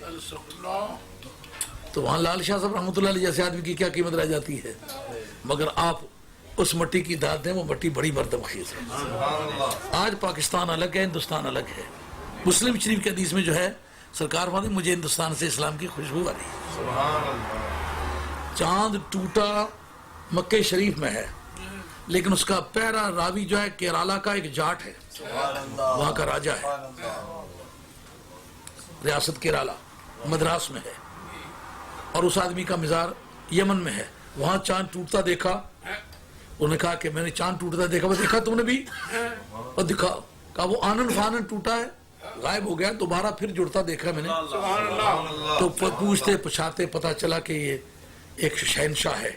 تو وہاں لال شاہ صاحب رحمۃ اللہ علیہ جیسے آدمی کی کیا قیمت رہ جاتی ہے، مگر آپ اس مٹی کی داد دیں، وہ مٹی بڑی مردم خیز ہے۔ آج پاکستان الگ ہے، ہندوستان الگ ہے۔ مسلم شریف کے حدیث میں جو ہے سرکار فرماتے ہیں مجھے ہندوستان سے اسلام کی خوشبو آ رہی ہے۔ چاند ٹوٹا مکہ شریف میں ہے، لیکن اس کا پہلا راوی جو ہے کیرالہ کا ایک جاٹ ہے، وہاں کا راجہ ہے، ریاست کیرالہ مدراس میں ہے، اور اس آدمی کا مزار یمن میں ہے۔ وہاں چاند ٹوٹتا دیکھا، انہوں نے کہا کہ میں نے چاند ٹوٹتا دیکھا، وہ دیکھا تم نے بھی؟ اور دکھا، کہا وہ آنن فانن ٹوٹا ہے، غائب ہو گیا، دوبارہ پھر جڑتا دیکھا میں نے۔ تو پوچھتے پچھاتے پتا چلا کہ یہ ایک شہنشاہ ہے،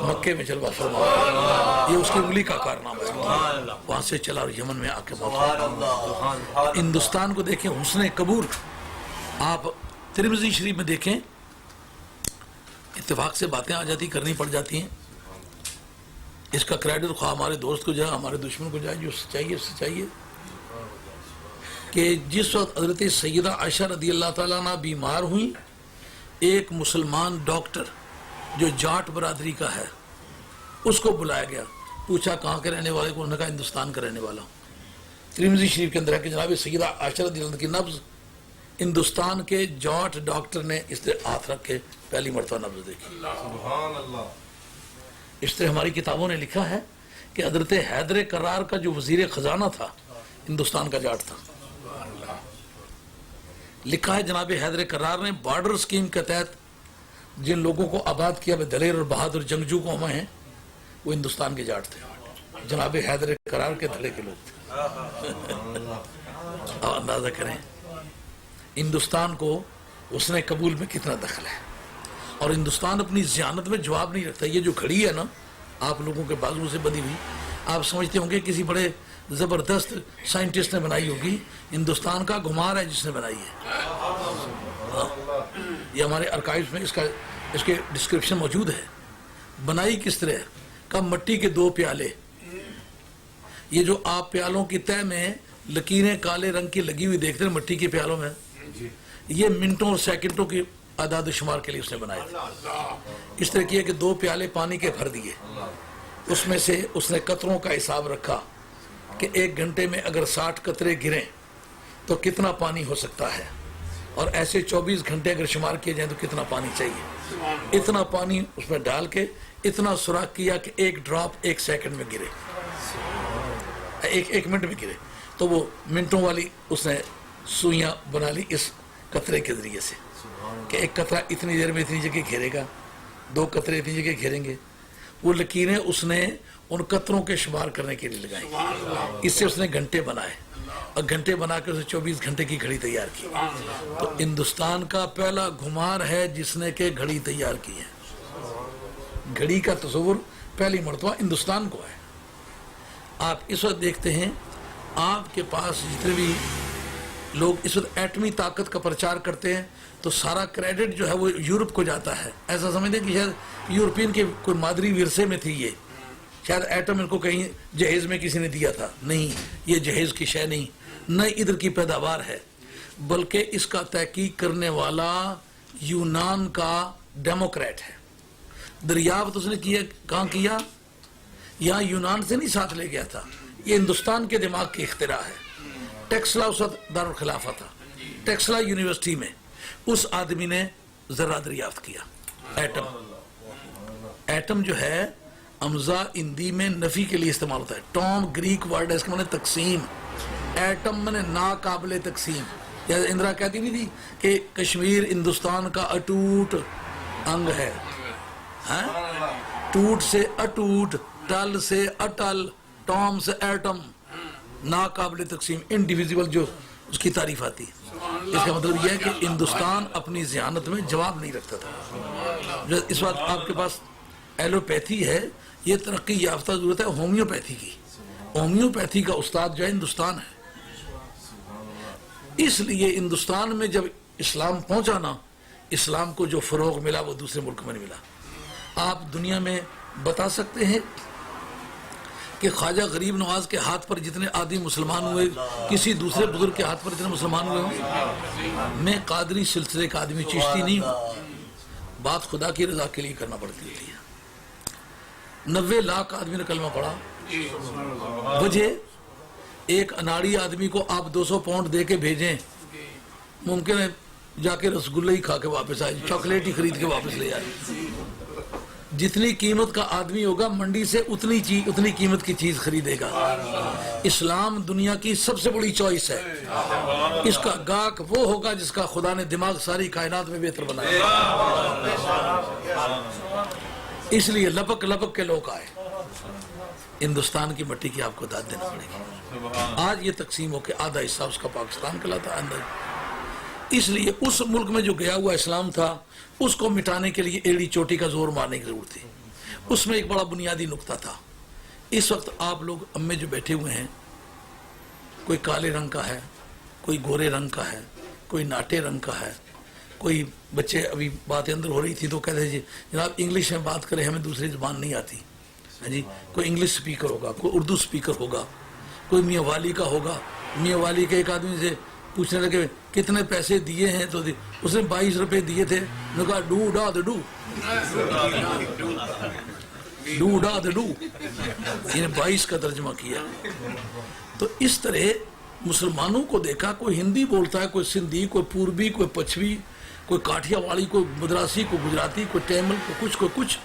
مکے میں جلوہ فرما، یہ اس کی انگلی کا کارنامہ ہے۔ وہاں سے چلا اور یمن میں آ کے موت ہو۔ ہندوستان کو دیکھیں حسن قبول، آپ ترمذی شریف میں دیکھیں، اتفاق سے باتیں آ جاتی، کرنی پڑ جاتی ہیں۔ اس کا کریڈٹ خواہ ہمارے دوست کو جائے ہمارے دشمن کو جائے، جو سچائی ہے چاہیے کہ جس وقت حضرت سیدہ عائشہ رضی اللہ تعالیٰ عنہ بیمار ہوئیں، ایک مسلمان ڈاکٹر جو جاٹ برادری کا ہے اس کو بلایا گیا، پوچھا کہاں کے رہنے والے کو، انہوں نے کہا ہندوستان کا رہنے والا ہوں۔ ترمذی شریف کے اندر ہے کہ جناب سیدہ عائشہ رضی اللہ عنہ کی نبض ہندوستان کے جاٹ ڈاکٹر نے اس طرح ہاتھ رکھ کے پہلی مرتبہ نبض دیکھی۔ اس طرح ہماری کتابوں نے لکھا ہے کہ حضرت حیدر کرار کا جو وزیر خزانہ تھا ہندوستان کا جاٹ تھا۔ لکھا ہے جناب حیدر کرار نے بارڈر سکیم کے تحت جن لوگوں کو آباد کیا، دلیر اور بہادر جنگجو کو ہمیں ہیں، وہ ہندوستان کے جاٹ تھے، جناب حیدر کرار کے دھڑے کے لوگ تھے۔ آپ اندازہ کریں ہندوستان کو اس نے قبول میں کتنا دخل ہے، اور ہندوستان اپنی ذہانت میں جواب نہیں رکھتا۔ یہ جو گھڑی ہے نا آپ لوگوں کے بازو سے بندھی ہوئی، آپ سمجھتے ہوں گے کسی بڑے زبردست سائنٹسٹ نے بنائی ہوگی، ہندوستان کا گھمار ہے جس نے بنائی ہے۔ یہ ہمارے ارکائیوز میں اس کے ڈسکرپشن موجود ہے۔ بنائی کس طرح ہے؟ کہ مٹی کے 2 پیالے، یہ جو آپ پیالوں کی تہ میں لکیریں کالے رنگ کی لگی ہوئی دیکھتے ہیں مٹی کے پیالوں میں، یہ منٹوں اور سیکنڈوں کی اعداد و شمار کے لیے اس نے بنائے تھے۔ اس طرح کیا کہ 2 پیالے پانی کے بھر دیے، اس میں سے اس نے قطروں کا حساب رکھا کہ 1 گھنٹے میں اگر 60 قطرے گریں تو کتنا پانی ہو سکتا ہے، اور ایسے 24 گھنٹے اگر شمار کیے جائیں تو کتنا پانی چاہیے۔ اتنا پانی اس میں ڈال کے اتنا سوراخ کیا کہ 1 ڈراپ 1 سیکنڈ میں گرے، 1 منٹ میں گرے، تو وہ منٹوں والی اس نے سوئیاں بنا لی اس قطرے کے ذریعے سے کہ 1 قطرہ اتنی دیر میں اتنی جگہ گھیرے گا، 2 قطرے اتنی جگہ گھیریں گے۔ وہ لکیریں اس نے ان قطروں کے شمار کرنے کے لیے لگائیں، اس سے اس نے گھنٹے بنائے، اور گھنٹے بنا کے اسے 24 گھنٹے کی گھڑی تیار کی۔ تو ہندوستان کا پہلا گھمار ہے جس نے کہ گھڑی تیار کی ہے۔ گھڑی کا تصور پہلی مرتبہ ہندوستان کو ہے۔ آپ اس وقت دیکھتے ہیں آپ کے پاس جتنے بھی لوگ اس وقت ایٹمی طاقت کا پرچار کرتے ہیں تو سارا کریڈٹ جو ہے وہ یورپ کو جاتا ہے۔ ایسا سمجھتے ہیں کہ شاید یورپین کے کوئی مادری ورثے میں تھی، یہ شاید ایٹم ان کو کہیں جہیز میں کسی نے دیا تھا۔ نہیں، یہ جہیز کی شے نہیں، نہ ادھر کی پیداوار ہے، بلکہ اس کا تحقیق کرنے والا یونان کا ڈیموکریٹ ہے۔ دریافت اس نے کیا، کہاں کیا؟ یہاں یونان سے نہیں ساتھ لے گیا تھا، یہ ہندوستان کے دماغ کی اختراع ہے۔ ٹیکسلا اس وقت دارالخلافہ تھا، ٹیکسلا یونیورسٹی میں اس آدمی نے ذرہ دریافت کیا، ایٹم۔ ایٹم جو ہے امزا ہندی میں نفی کے لیے استعمال ہوتا ہے، ٹام گریک ورڈ ہے، اس کا معنی تقسیم۔ ایٹم میں ناقابل تقسیم، یا اندرا کہتی نہیں تھی کہ کشمیر ہندوستان کا اٹوٹ انگ ہے، ٹوٹ سے اٹوٹ، ٹل سے اٹل، ٹام سے ایٹم، ناقابل تقسیم، انڈیویزیبل جو اس کی تعریف آتی ہے۔ اس کا مطلب یہ ہے کہ ہندوستان اپنی ذہانت میں جواب نہیں رکھتا تھا۔ اس وقت آپ کے پاس ایلوپیتھی ہے، یہ ترقی یافتہ ضرورت ہے ہومیوپیتھی کی۔ ہومیوپیتھی کا استاد جو ہے ہندوستان ہے، اس لیے ہندوستان میں جب اسلام پہنچا نا، اسلام کو جو فروغ ملا وہ دوسرے ملک میں نہیں ملا۔ آپ دنیا میں بتا سکتے ہیں کہ خواجہ غریب نواز کے ہاتھ پر جتنے آدمی مسلمان ہوئے کسی دوسرے بزرگ کے ہاتھ پر اتنے مسلمان ہوئے ہوں؟ میں قادری سلسلے کا آدمی چشتی نہیں ہوں، بات خدا کی رضا کے لیے کرنا پڑتی ہے۔ 90 لاکھ آدمی نے کلمہ پڑھا، وجہ ایک اناڑی آدمی کو آپ 200 پاؤنڈ دے کے بھیجیں، ممکن ہے جا کے رسگلہ ہی کھا کے واپس آئے، چاکلیٹ ہی خرید کے واپس لے آئے۔ جتنی قیمت کا آدمی ہوگا منڈی سے اتنی قیمت کی چیز خریدے گا۔ اسلام دنیا کی سب سے بڑی چوائس ہے، اس کا گاہک وہ ہوگا جس کا خدا نے دماغ ساری کائنات میں بہتر بنایا۔ اس لیے لپک لپک کے لوگ آئے، ہندوستان کی مٹی کی آپ کو داد دینا پڑے گی۔ آج یہ تقسیم ہو کے آدھا حصہ اس کا پاکستان کہلاتا ہے۔ اس لیے اس ملک میں جو گیا ہوا اسلام تھا اس کو مٹانے کے لیے ایڑی چوٹی کا زور مارنے کی ضرورت تھی۔ اس میں ایک بڑا بنیادی نقطہ تھا، اس وقت آپ لوگ امیں جو بیٹھے ہوئے ہیں، کوئی کالے رنگ کا ہے، کوئی گورے رنگ کا ہے، کوئی ناٹے رنگ کا ہے، کوئی بچے ابھی بات اندر ہو رہی تھی تو کہتے جی جناب انگلش میں بات کریں، ہمیں دوسری زبان نہیں آتی جی۔ کوئی انگلش سپیکر ہوگا، کوئی اردو سپیکر ہوگا، کوئی میاں والی کا ہوگا۔ میاں والی کے ایک آدمی سے پوچھنے لگے کتنے پیسے دیے ہیں تو اس نے 22 روپے دیے تھے، نے کہا ڈو ڈا دا ڈو، ڈو ڈا دا ڈو، یہ 22 کا ترجمہ کیا۔ تو اس طرح مسلمانوں کو دیکھا، کوئی ہندی بولتا ہے، کوئی سندھی، کوئی پوربی، کوئی پچھوی، کوئی کاٹھیا واڑی، کوئی مدراسی، کوئی گجراتی، کوئی ٹیمل، کوئی کچھ۔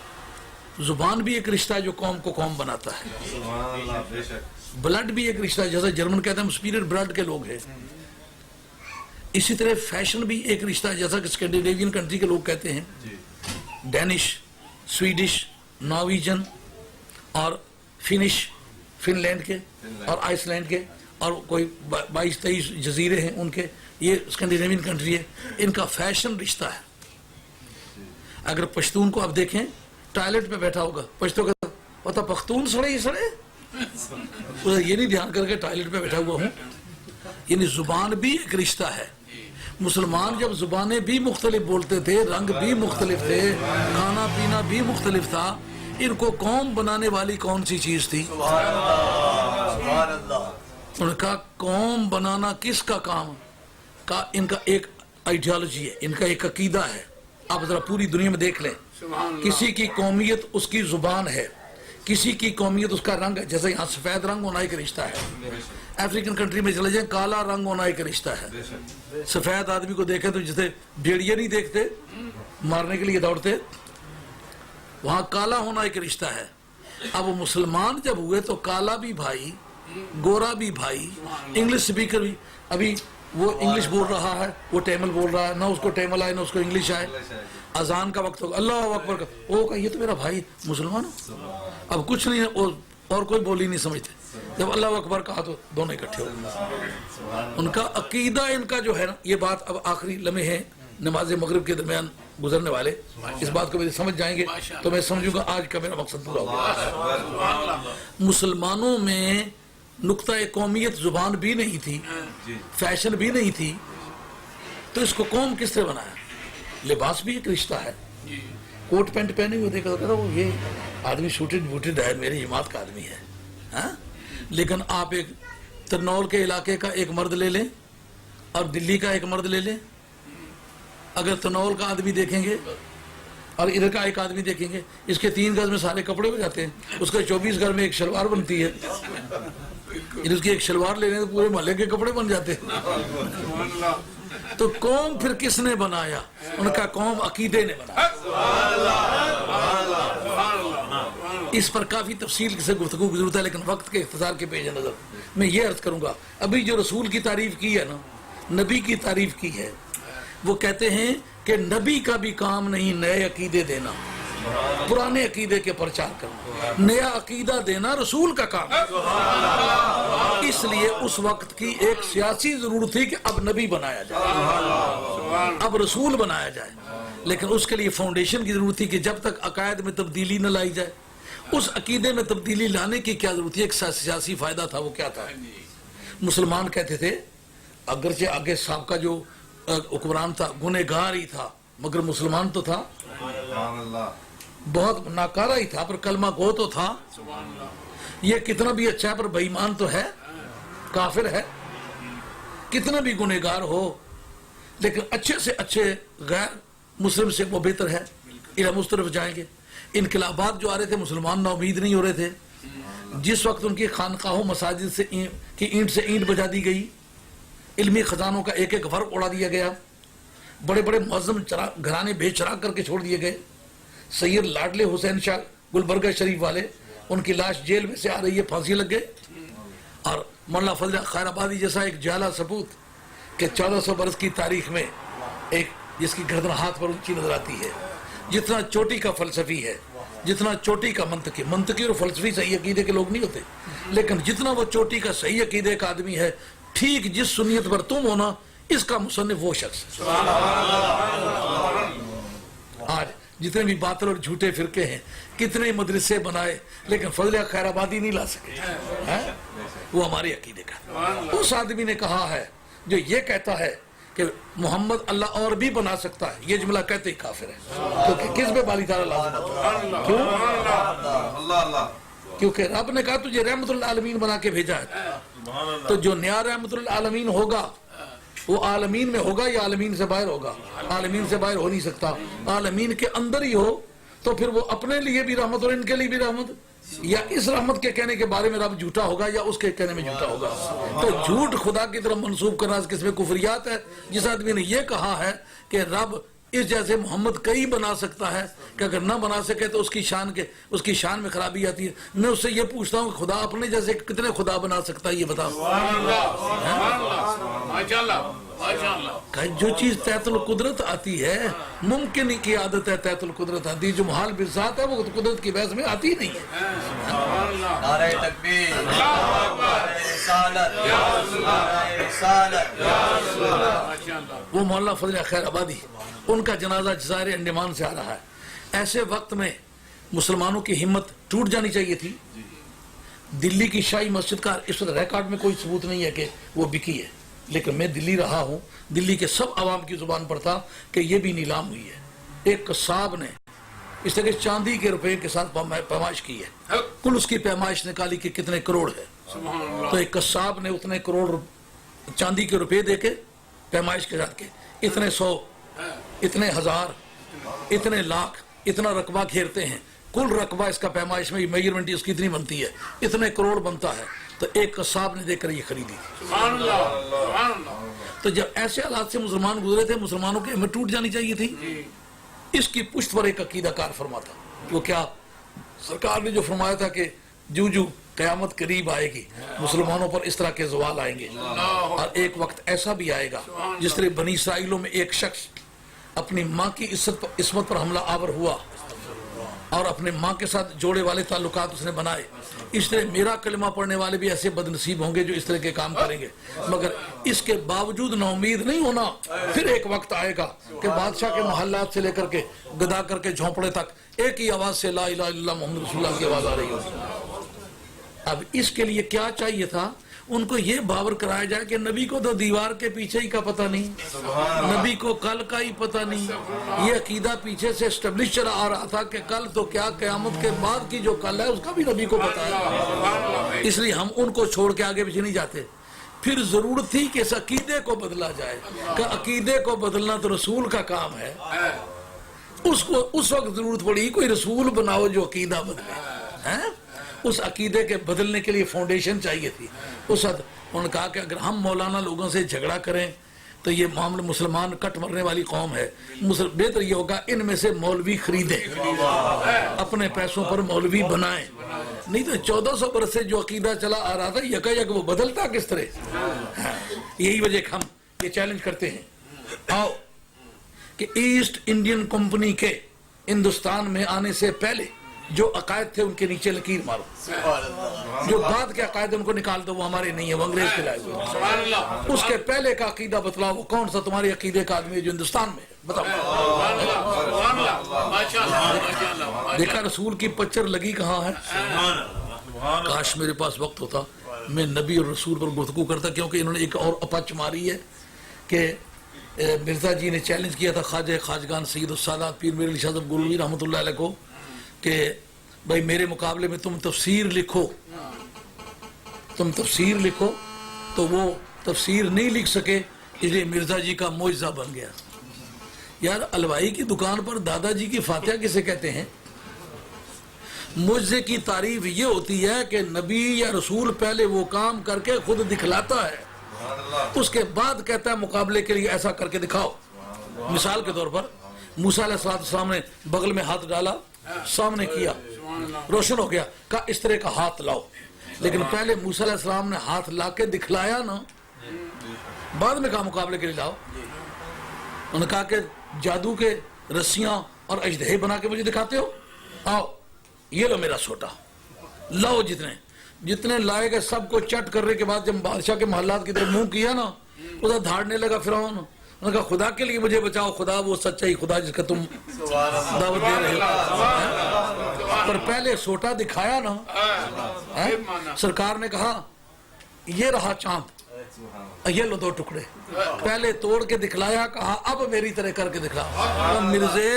زبان بھی ایک رشتہ ہے جو قوم کو قوم بناتا ہے، بلڈ بھی ایک رشتہ ہے، جیسا جرمن کہتے ہیں ہم سپیریٹ بلڈ کے لوگ ہیں، اسی طرح فیشن بھی ایک رشتہ ہے، جیسا کہ اسکینڈینیوین کنٹری کے لوگ کہتے ہیں، ڈینش، سویڈش، نارویجن اور فنش، فن لینڈ کے اور آئس لینڈ کے، اور کوئی 22-23 جزیرے ہیں ان کے، یہ اسکینڈینیوین کنٹری ہے، ان کا فیشن رشتہ ہے۔ اگر پشتون کو آپ دیکھیں ٹائلٹ پہ بیٹھا ہوگا، پشتوں کا پتا پختون سڑے ہی سڑے، یہ نہیں دھیان کر کے ٹائلٹ پہ بیٹھا ہوا ہوں۔ یعنی زبان بھی ایک رشتہ ہے۔ مسلمان جب زبانیں بھی مختلف بولتے تھے، رنگ بھی مختلف تھے، کھانا پینا بھی مختلف تھا، ان کو قوم بنانے والی کون سی چیز تھی؟ ان کا قوم بنانا کس کا کام کا؟ ان کا ایک آئیڈیالوجی ہے، ان کا ایک عقیدہ ہے۔ آپ ذرا پوری دنیا میں دیکھ لیں، کسی کی قومیت اس کی زبان ہے، کسی کی قومیت اس کا رنگ ہے۔ جیسے یہاں سفید رنگ ہونا ایک رشتہ ہے، افریقن کنٹری میں چلے جائیں کالا رنگ ہونا ایک رشتہ ہے۔ سفید آدمی کو دیکھیں تو جیسے بھیڑیے نہیں دیکھتے مارنے کے لیے دوڑتے، وہاں کالا ہونا ایک رشتہ ہے۔ اب وہ مسلمان جب ہوئے تو کالا بھی بھائی، گورا بھی بھائی، انگلش سپیکر بھی۔ ابھی وہ انگلش بول رہا ہے، وہ ٹیمل بول رہا ہے، نہ اس کو ٹیمل آئے نہ اس کو انگلش آئے۔ اذان کا وقت ہوگا، اللہ اکبر کا، وہ کہا یہ تو میرا بھائی مسلمان ہو۔ اب کچھ نہیں ہے اور کوئی بولی نہیں سمجھتے، جب اللہ اکبر کہا تو دونوں اکٹھے ہو گئے۔ ان کا عقیدہ، ان کا جو ہے نا، یہ بات اب آخری لمحے ہیں نماز مغرب کے درمیان گزرنے والے، اس بات کو سمجھ جائیں گے تو میں سمجھوں گا آج کا میرا مقصد پورا ہو گیا۔ مسلمانوں میں نقطہ قومیت زبان بھی نہیں تھی، فیشن بھی نہیں تھی، تو اس کو قوم کس طرح بنایا؟ لباس بھی ایک رشتہ ہے۔ کوٹ پینٹ پہنے ہوئے دیکھا تھا وہ یہ آدمی شوٹڈ بوٹڈ ہے، میری جماعت کا آدمی ہے۔ لیکن آپ ایک ترنول کے علاقے کا ایک مرد لے لیں اور دلی کا ایک مرد لے لیں، اگر ترنول کا آدمی دیکھیں گے اور ادھر کا ایک آدمی دیکھیں گے اس کے 3 گز میں سارے کپڑے ہو جاتے ہیں, اس کا 24 گز میں ایک شلوار بنتی ہے, اس کی ایک شلوار لینے تو پورے محلے کے کپڑے بن جاتے ہیں. تو قوم پھر کس نے بنایا؟ ان کا قوم عقیدے نے بنایا. اس پر کافی تفصیل سے گفتگو کی ضرورت ہے, لیکن وقت کے اختصار کے پیش نظر میں یہ عرض کروں گا. ابھی جو رسول کی تعریف کی ہے نا, نبی کی تعریف کی ہے, وہ کہتے ہیں کہ نبی کا بھی کام نہیں نئے عقیدے دینا, پرانے عقیدے کے پرچار کرنا. نیا عقیدہ دینا رسول کا کام ہے. اس لیے اس وقت کی ایک سیاسی ضرورت تھی کہ اب نبی بنایا جائے, اب رسول بنایا جائے, لیکن اس کے لیے فاؤنڈیشن کی ضرورت تھی کہ جب تک عقائد میں تبدیلی نہ لائی جائے. اس عقیدے میں تبدیلی لانے کی کیا ضرورت تھی؟ ایک سیاسی فائدہ تھا. وہ کیا تھا؟ مسلمان کہتے تھے اگرچہ آگے سابقہ جو حکمران تھا گنہگار ہی تھا, مگر مسلمان تو تھا, بہت ناکارہ ہی تھا, پر کلمہ گو تو تھا. یہ کتنا بھی اچھا ہے پر بے ایمان تو ہے, کافر ہے. کتنا بھی گنہگار ہو لیکن اچھے سے اچھے غیر مسلم سے وہ بہتر ہے. ہم اس طرف جائیں گے. انقلابات جو آ رہے تھے مسلمان نا امید نہیں ہو رہے تھے. جس وقت ان کی خانقاہوں مساجد سے کی اینٹ سے اینٹ بجا دی گئی, علمی خزانوں کا ایک ایک فرق اڑا دیا گیا, بڑے بڑے معظم گھرانے بے چراغ کر کے چھوڑ دیے گئے. سید لاڈلے حسین شاہ گلبرگہ شریف والے, ان کی لاش جیل میں سے آ رہی ہے, پھانسی لگ گئے. اور مولانا فضل خیر آبادی جیسا ایک جعلی ثبوت کہ 1400 برس کی تاریخ میں ایک جس کی گردن ہاتھ پر اونچی نظر آتی ہے, جتنا چوٹی کا فلسفی ہے, جتنا چوٹی کا منطقی اور فلسفی صحیح عقیدے کے لوگ نہیں ہوتے, لیکن جتنا وہ چوٹی کا صحیح عقیدے کا آدمی ہے, ٹھیک جس سنیت پر تم ہونا اس کا مصنف وہ شخص. آج جتنے بھی باطل اور جھوٹے فرقے ہیں, کتنے مدرسے بنائے, لیکن فضل خیر آبادی نہیں لا سکے. وہ ہمارے عقیدے کا. اس آدمی نے کہا ہے جو یہ کہتا ہے کہ محمد اللہ اور بھی بنا سکتا ہے, یہ جملہ کہتے ہی کافر ہے. تو کس پہ بالی تعالیٰ لازم؟ کیوں؟ کیونکہ رب نے کہا تجھے رحمت للعالمین بنا کے بھیجا ہے. تو جو نیا رحمت للعالمین ہوگا وہ عالمین میں ہوگا یا عالمین سے باہر ہوگا؟ عالمین سے باہر ہو نہیں سکتا. عالمین کے اندر ہی ہو تو پھر وہ اپنے لیے بھی رحمت اور ان کے لیے بھی رحمت. یا اس رحمت کے کہنے کے بارے میں رب جھوٹا ہوگا یا اس کے کہنے میں جھوٹا ہوگا. تو جھوٹ خدا کی طرف منسوب کرنا کس میں کفریات ہے. جس آدمی نے یہ کہا ہے کہ رب اس جیسے محمد کئی بنا سکتا ہے کہ اگر نہ بنا سکے تو اس کی شان میں خرابی آتی ہے. میں اس سے یہ پوچھتا ہوں کہ خدا اپنے جیسے کتنے خدا بنا سکتا ہے یہ بتا. جو چیز تحت القدرت آتی ہے, ممکن کی عادت ہے تحت القدرت آتی, جو محال بذات ہے وہ قدرت کی بحث میں آتی نہیں ہے. نعرہ تکبیر, نعرہ رسالت, نعرہ رسالت. وہ مولانا فضل خیر آبادی, ان کا جنازہ جزائر انڈمان سے آ رہا ہے. ایسے وقت میں مسلمانوں کی ہمت ٹوٹ جانی چاہیے تھی. دلی کی شاہی مسجد کا اس وقت ریکارڈ میں کوئی ثبوت نہیں ہے کہ وہ بکی ہے, لیکن میں دلی رہا ہوں, دلی کے سب عوام کی زبان پر تھا کہ یہ بھی نیلام ہوئی ہے. ایک قصاب نے اس طرح چاندی کے روپے کے ساتھ پیمائش کی ہے, کل اس کی پیمائش نکالی کہ کتنے کروڑ ہے. تو ایک قصاب نے اتنے کروڑ چاندی کے روپے دے کے پیمائش کے ساتھ کے اتنے 100 اتنے ہزار اتنے لاکھ اتنا رقبہ گھیرتے ہیں. کل رقبہ اس کا پیمائش میں میجرمنٹ اس کی اتنی بنتی ہے, اتنے کروڑ بنتا ہے. تو ایک قصاب نے دے کر یہ خریدی. تو جب ایسے حالات سے مسلمان گزرے تھے, مسلمانوں کی ہمت ٹوٹ جانی چاہیے تھی. اس کی پشت پر ایک عقیدہ کار فرماتا. وہ کیا؟ سرکار نے جو فرمایا تھا کہ جو قیامت قریب آئے گی مسلمانوں پر اس طرح کے زوال آئیں گے, اور ایک وقت ایسا بھی آئے گا جس طرح بنی اسرائیلوں میں ایک شخص اپنی ماں کی عصمت پر حملہ آور ہوا اور اپنے ماں کے ساتھ جوڑے والے تعلقات اس نے بنائے. اس طرح میرا کلمہ پڑھنے والے بھی ایسے بد نصیب ہوں گے جو اس طرح کے کام کریں گے. مگر اس کے باوجود نا امید نہیں ہونا. پھر ایک وقت آئے گا کہ بادشاہ کے محلات سے لے کر کے گدا کر کے جھونپڑے تک ایک ہی آواز سے لا الہ الا اللہ محمد رسول اللہ کی آواز آ رہی ہوگی. اب اس کے لیے کیا چاہیے تھا؟ ان کو یہ باور کرایا جائے کہ نبی کو تو دیوار کے پیچھے ہی کا پتہ نہیں, نبی کو کل کا ہی پتہ نہیں. یہ عقیدہ پیچھے سے اسٹیبلش چلا آ رہا تھا کہ کل تو کیا قیامت کے بعد کی جو کل ہے اس کا بھی نبی کو پتہ ہے. اس لیے ہم ان کو چھوڑ کے آگے پیچھے نہیں جاتے. پھر ضرورت تھی کہ اس عقیدے کو بدلا جائے, کہ عقیدے کو بدلنا تو رسول کا کام ہے. اس کو اس وقت ضرورت پڑی کوئی رسول بناؤ جو عقیدہ بدلے ہیں. اس عقیدے کے بدلنے کے لیے فاؤنڈیشن چاہیے تھی. اس وقت انہوں نے کہا کہ اگر ہم مولانا لوگوں سے جھگڑا کریں تو یہ معاملہ مسلمان کٹ مرنے والی قوم ہے. بہتر یہ ہوگا ان میں سے مولوی خریدیں, اپنے پیسوں پر مولوی بنائیں. نہیں تو 1400 برس سے جو عقیدہ چلا آ رہا تھا یکا یک وہ بدلتا کس طرح. یہی وجہ کہ ہم یہ چیلنج کرتے ہیں, آؤ کہ ایسٹ انڈین کمپنی کے ہندوستان میں آنے سے پہلے جو عقائد تھے ان کے نیچے لکیر مارو, جو بعد کے عقائد ان کو نکال دو, وہ ہمارے نہیں ہے, وہ انگریز کے لائے ہوئے. اس کے پہلے کا عقیدہ بتلاؤ, وہ کون سا تمہارے عقیدے کا آدمی ہے جو ہندوستان میں ہے, بتاؤ. دیکھا رسول کی پچر لگی کہاں ہے. کاش میرے پاس وقت ہوتا میں نبی اور رسول پر گفتگو کرتا, کیونکہ انہوں نے ایک اور اپچ ماری ہے کہ مرزا جی نے چیلنج کیا تھا خواجہ خواجگان سید السادات پیر میر علی شاہ صاحب گولوی رحمۃ اللہ علیہ کو کہ بھائی میرے مقابلے میں تم تفسیر لکھو, تم تفسیر لکھو. تو وہ تفسیر نہیں لکھ سکے, اس لیے مرزا جی کا معجزہ بن گیا. یار الوائی کی دکان پر دادا جی کی فاتحہ کسے کہتے ہیں؟ معجزے کی تعریف یہ ہوتی ہے کہ نبی یا رسول پہلے وہ کام کر کے خود دکھلاتا ہے, اس کے بعد کہتا ہے مقابلے کے لیے ایسا کر کے دکھاؤ. مثال کے طور پر موسیٰ علیہ السلام نے بغل میں ہاتھ ڈالا, سامنے کیا, روشن ہو گیا, کہا اس طرح کا ہاتھ لاؤ. لیکن پہلے موسیٰ علیہ السلام نے ہاتھ لا کے دکھلایا نا, بعد میں کہا مقابلے کے لیے لاؤ. انہوں نے کہا کہ جادو کے رسیاں اور اژدہے بنا کے مجھے دکھاتے ہو, آؤ یہ لو میرا سوٹا, لاؤ. جتنے لائے گئے سب کو چٹ کرنے کے بعد جب بادشاہ کے محلات کی طرف منہ کیا نا, ادھر دھاڑنے لگا فرعون. انہوں نے کہا خدا کے لیے مجھے بچاؤ, خدا وہ سچا ہی خدا جس کا تم دعوت دے رہے ہو. پر پہلے سوٹا دکھایا نا, سرکار نے کہا یہ رہا چاند, یہ لو 2 ٹکڑے. پہلے توڑ کے دکھلایا, کہا اب میری طرح کر کے دکھلا. مرزے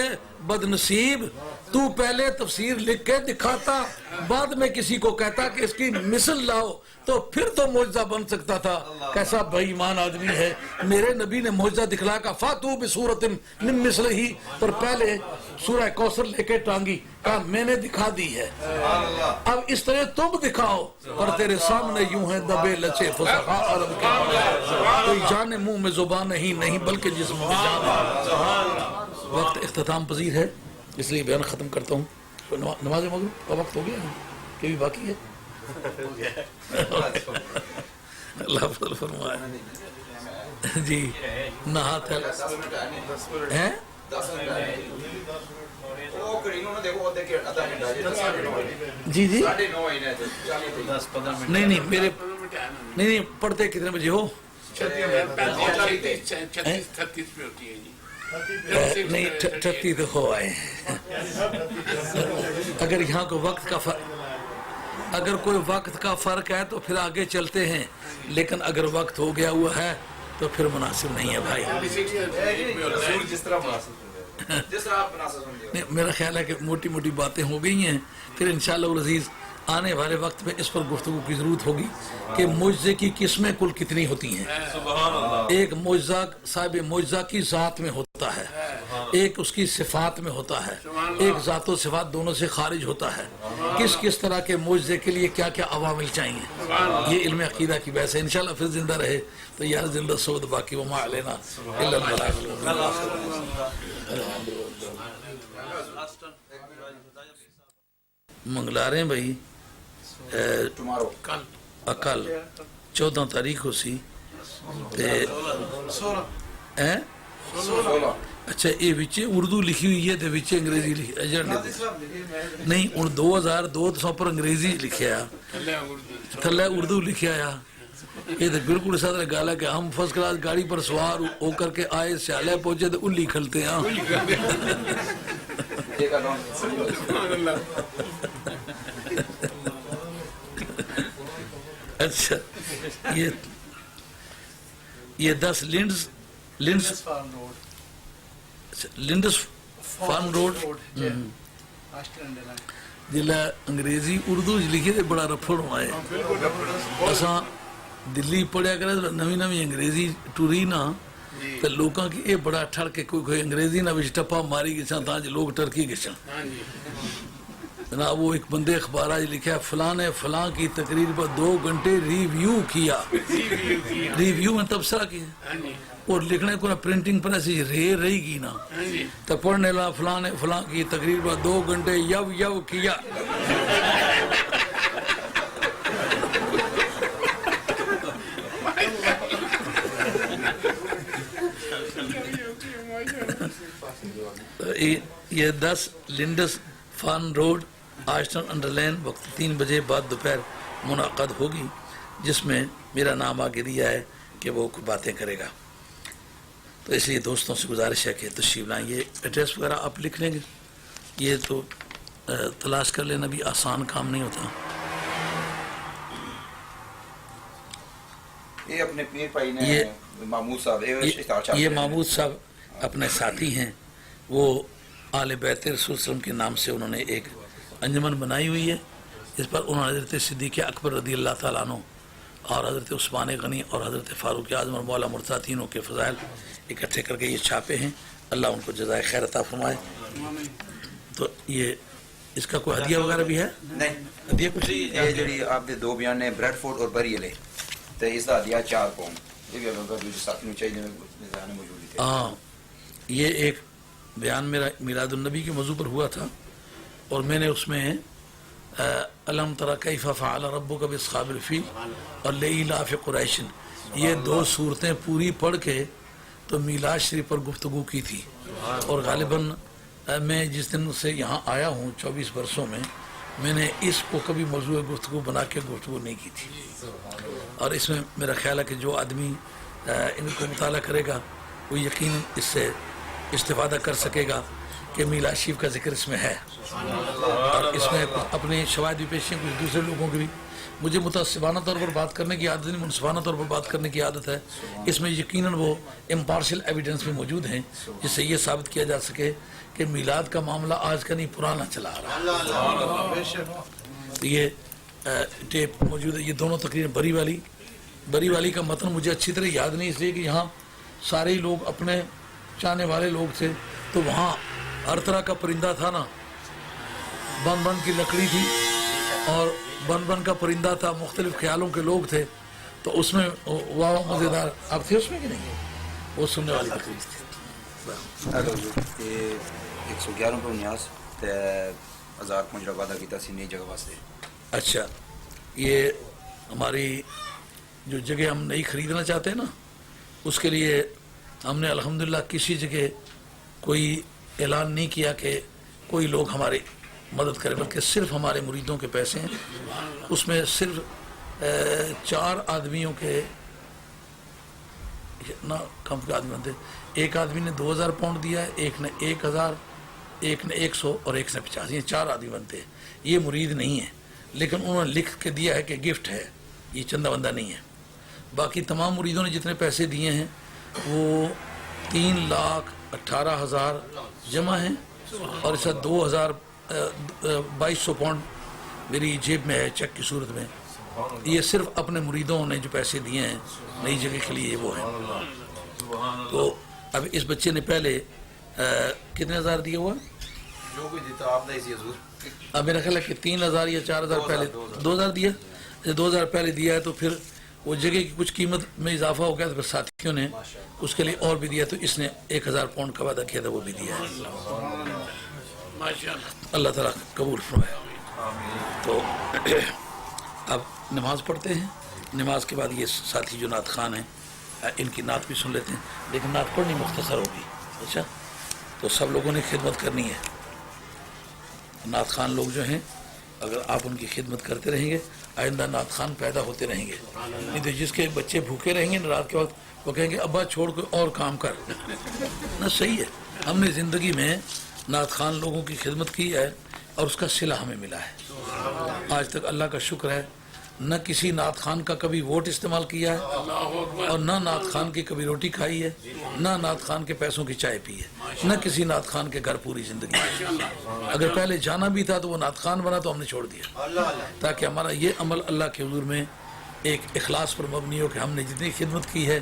بد نصیب, تو پہلے تفسیر لکھ کے دکھاتا, بعد میں کسی کو کہتا کہ اس کی مثل لاؤ, تو پھر تو معجزہ بن سکتا تھا. کیسا بے ایمان آدمی ہے. میرے نبی نے معجزہ دکھلایا کہ فاتو بصورت من مثلہ, پر پہلے سورہ کوثر لے کے ٹانگی, کہا میں نے دکھا دی ہے, اب اس طرح تم دکھاؤ. پر تیرے سامنے یوں ہے دبے لچے فصحاء عرب کے, کوئی جانے منہ میں زبان نہیں بلکہ جسم میں جان. وقت اختتام پذیر ہے, اس لیے بیان ختم کرتا ہوں. نماز مغرب کا وقت ہو گیا کہ بھی باقی ہے؟ اللہ فضل فرمائے. جی نہات ہے جی جی نہیں میرے نہیں پڑھتے کتنے بجے ہو؟ 36 پہ ہوتی ہے جی. نہیں 38 تو ہو آئے. اگر یہاں کو وقت کا اگر کوئی وقت کا فرق ہے تو پھر آگے چلتے ہیں, لیکن اگر وقت ہو گیا ہوا ہے تو پھر مناسب نہیں ہے بھائی. میرا خیال ہے کہ موٹی موٹی باتیں ہو گئی ہیں, پھر انشاءاللہ العزیز آنے والے وقت میں اس پر گفتگو کی ضرورت ہوگی کہ معجزے کی قسمیں کل کتنی ہوتی ہیں. ایک معجزہ صاحب معجزہ کی ذات میں ہوتا ہے, ایک اس کی صفات میں ہوتا ہے, ایک ذات و صفات دونوں سے خارج ہوتا ہے. کس طرح کے معجزے کے لیے کیا کیا عوامل چاہیے, یہ علم عقیدہ کی بحث ہے. انشاءاللہ پھر زندہ رہے تو یار زندہ سود باقی وما علینا الا البلاغ. منگلا رہے ہیں بھائی کل 14 تاریخ ہو سی اچھا یہ وچے اردو لکھی ہوئی ہے تے وچے انگریزی لکھی نہیں ہوں 2002 تو پر انگریزی لکھیا تھلے اردو لکھیا آیا. یہ تو بالکل اس طرح گالا کہ ہم فرسٹ کلاس گاڑی پر سوار ہو کر کے آئے سیالے پہنچے تو الی کھلتے ہیں. اچھا یہ 10 لنڈس فارم روڈ جلہ انگریزی اردو لکھی تھے بڑا رفڑ ہوا ہے. اساں دلی پڑھیا کرے نوی انگریزی ٹوری نا تو لوگوں کی یہ بڑا ٹھڑ کے کوئی انگریزی نہ بچ ٹپا ماری گئی سن تاج لوگ ٹرکی گئے سن ہاں جی جناب وہ ایک بندے اخبار آج لکھا فلاں نے فلاں کی تقریر پر 2 گھنٹے ریویو کیا ریویو میں تبصرہ کیا ہاں جی اور لکھنے کو نہ پرنٹنگ پر ایسی رہی گی نا ہاں جی تو پڑھنے لا فلاں نے فلاں کی تقریر پر 2 گھنٹے یو کیا یہ 10 لنڈس فان روڈ آشٹن انڈر لین وقت 3 بجے بعد دوپہر منعقد ہوگی جس میں میرا نام آگے دیا ہے کہ وہ کوئی باتیں کرے گا تو اس لیے دوستوں سے گزارش ہے کہ تشریف لائیں یہ ایڈریس وغیرہ آپ لکھ لیں گے یہ تو تلاش کر لینا بھی آسان کام نہیں ہوتا یہ اپنے پیر بھائی نے محمود صاحب یہ محمود صاحب اپنے ساتھی ہیں وہ آل بیت رسول وسلم کے نام سے انہوں نے ایک انجمن بنائی ہوئی ہے جس پر انہوں نے حضرت صدیق اکبر رضی اللہ تعالیٰ عنہ اور حضرت عثمان غنی اور حضرت فاروق اعظم اور مولا مرتضیٰ تینوں کے فضائل اکٹھے کر کے یہ چھاپے ہیں اللہ ان کو جزائے خیر عطا فرمائے تو یہ اس کا کوئی ہدیہ وغیرہ بھی ہے نہیں ہدیہ کچھ یہ جڑی آپ دے 2 بیان نے بریڈ فورڈ اور بری لے تو اس کا ہدیہ 4 پاؤنڈ یہ بھی اگر جو ساتھی نو چاہیے نظام موجود ہے ہاں یہ ایک بیان میرا میلاد النبی کے موضوع پر ہوا تھا اور میں نے اس میں الم تری کیف فعل ربک باصحاب الفیل اور لإیلاف قریش یہ 2 صورتیں پوری پڑھ کے تو میلاد شریف پر گفتگو کی تھی اور غالباً میں جس دن سے یہاں آیا ہوں 24 برسوں میں نے اس کو کبھی موضوع گفتگو بنا کے گفتگو نہیں کی تھی اور اس میں میرا خیال ہے کہ جو آدمی ان کو مطالعہ کرے گا وہ یقیناً اس سے استفادہ کر سکے گا کہ میلاد شریف کا ذکر اس میں ہے اور اس میں اپنے شواہد بھی پیش ہیں کچھ دوسرے لوگوں کی بھی مجھے متعصبانہ طور پر بات کرنے کی عادت نہیں منصفانہ طور پر بات کرنے کی عادت ہے اس میں یقیناً وہ امپارشل ایویڈنس بھی موجود ہیں جس سے یہ ثابت کیا جا سکے کہ میلاد کا معاملہ آج کا نہیں پرانا چلا آ رہا ہے یہ ٹیپ موجود ہے یہ دونوں تقریباً بری والی کا متن مجھے اچھی طرح یاد نہیں اس لیے کہ یہاں سارے لوگ اپنے چاہنے والے لوگ تھے تو وہاں ہر طرح کا پرندہ تھا نا بن کی لکڑی تھی اور بن کا پرندہ تھا مختلف خیالوں کے لوگ تھے تو اس میں واہ مزیدار آپ تھے اس میں کہ نہیں وہ سننے والی تقریب تھی یہ 111 پر 19 1000 پنجرا وعدہ کیتا سی نئی جگہ واسطے اچھا یہ ہماری جو جگہ ہم نئی خریدنا چاہتے ہیں نا اس کے لیے ہم نے الحمدللہ کسی جگہ کوئی اعلان نہیں کیا کہ کوئی لوگ ہماری مدد کرے بلکہ صرف ہمارے مریدوں کے پیسے ہیں اس میں صرف 4 آدمیوں کے نہ کم کے آدمی بنتے ایک آدمی نے 2000 پاؤنڈ دیا ہے ایک نے 1000 ایک نے 100 اور ایک نے 50 یہ 4 آدمی بنتے ہیں یہ مرید نہیں ہے لیکن انہوں نے لکھ کے دیا ہے کہ گفٹ ہے یہ چندہ بندہ نہیں ہے باقی تمام مریدوں نے جتنے پیسے دیے ہیں وہ 3,18,000 جمع ہیں اور اس کا 2200 پاؤنڈ میری جیب میں ہے چیک کی صورت میں یہ صرف اپنے مریدوں نے جو پیسے دیے ہیں نئی جگہ کے لیے وہ ہیں تو اب اس بچے نے پہلے کتنے ہزار دیا ہوا جو کوئی دیتا آپ نے اسی حضور اب میرا خیال ہے کہ 3,000 یا 4,000 پہلے 2,000 دیا 2,000 پہلے دیا ہے تو پھر وہ جگہ کی کچھ قیمت میں اضافہ ہو گیا تو پھر ساتھیوں نے اس کے لیے اور بھی دیا تو اس نے 1,000 پاؤنڈ کا وعدہ کیا تھا وہ بھی دیا ہے اللہ تعالیٰ قبول فرمائے تو اب نماز پڑھتے ہیں نماز کے بعد یہ ساتھی جو نعت خوان ہیں ان کی نعت بھی سن لیتے ہیں لیکن نعت پڑھنی مختصر ہوگی اچھا تو سب لوگوں نے خدمت کرنی ہے نعت خوان لوگ جو ہیں اگر آپ ان کی خدمت کرتے رہیں گے آئندہ نعت خوان پیدا ہوتے رہیں گے نہیں تو جس کے بچے بھوکے رہیں گے رات کے وقت وہ کہیں گے ابا چھوڑ کے اور کام کر نہ صحیح ہے ہم نے زندگی میں نعت خوان لوگوں کی خدمت کی ہے اور اس کا صلہ ہمیں ملا ہے آج تک اللہ کا شکر ہے نہ کسی نعت خوان کا کبھی ووٹ استعمال کیا ہے اور نہ نعت خوان کی کبھی روٹی کھائی ہے نہ نعت خوان کے پیسوں کی چائے پی ہے نہ کسی نعت خوان کے گھر پوری زندگی اگر پہلے جانا بھی تھا تو وہ نعت خوان بنا تو ہم نے چھوڑ دیا تاکہ ہمارا یہ عمل اللہ کے حضور میں ایک اخلاص پر مبنی ہو کہ ہم نے جتنی خدمت کی ہے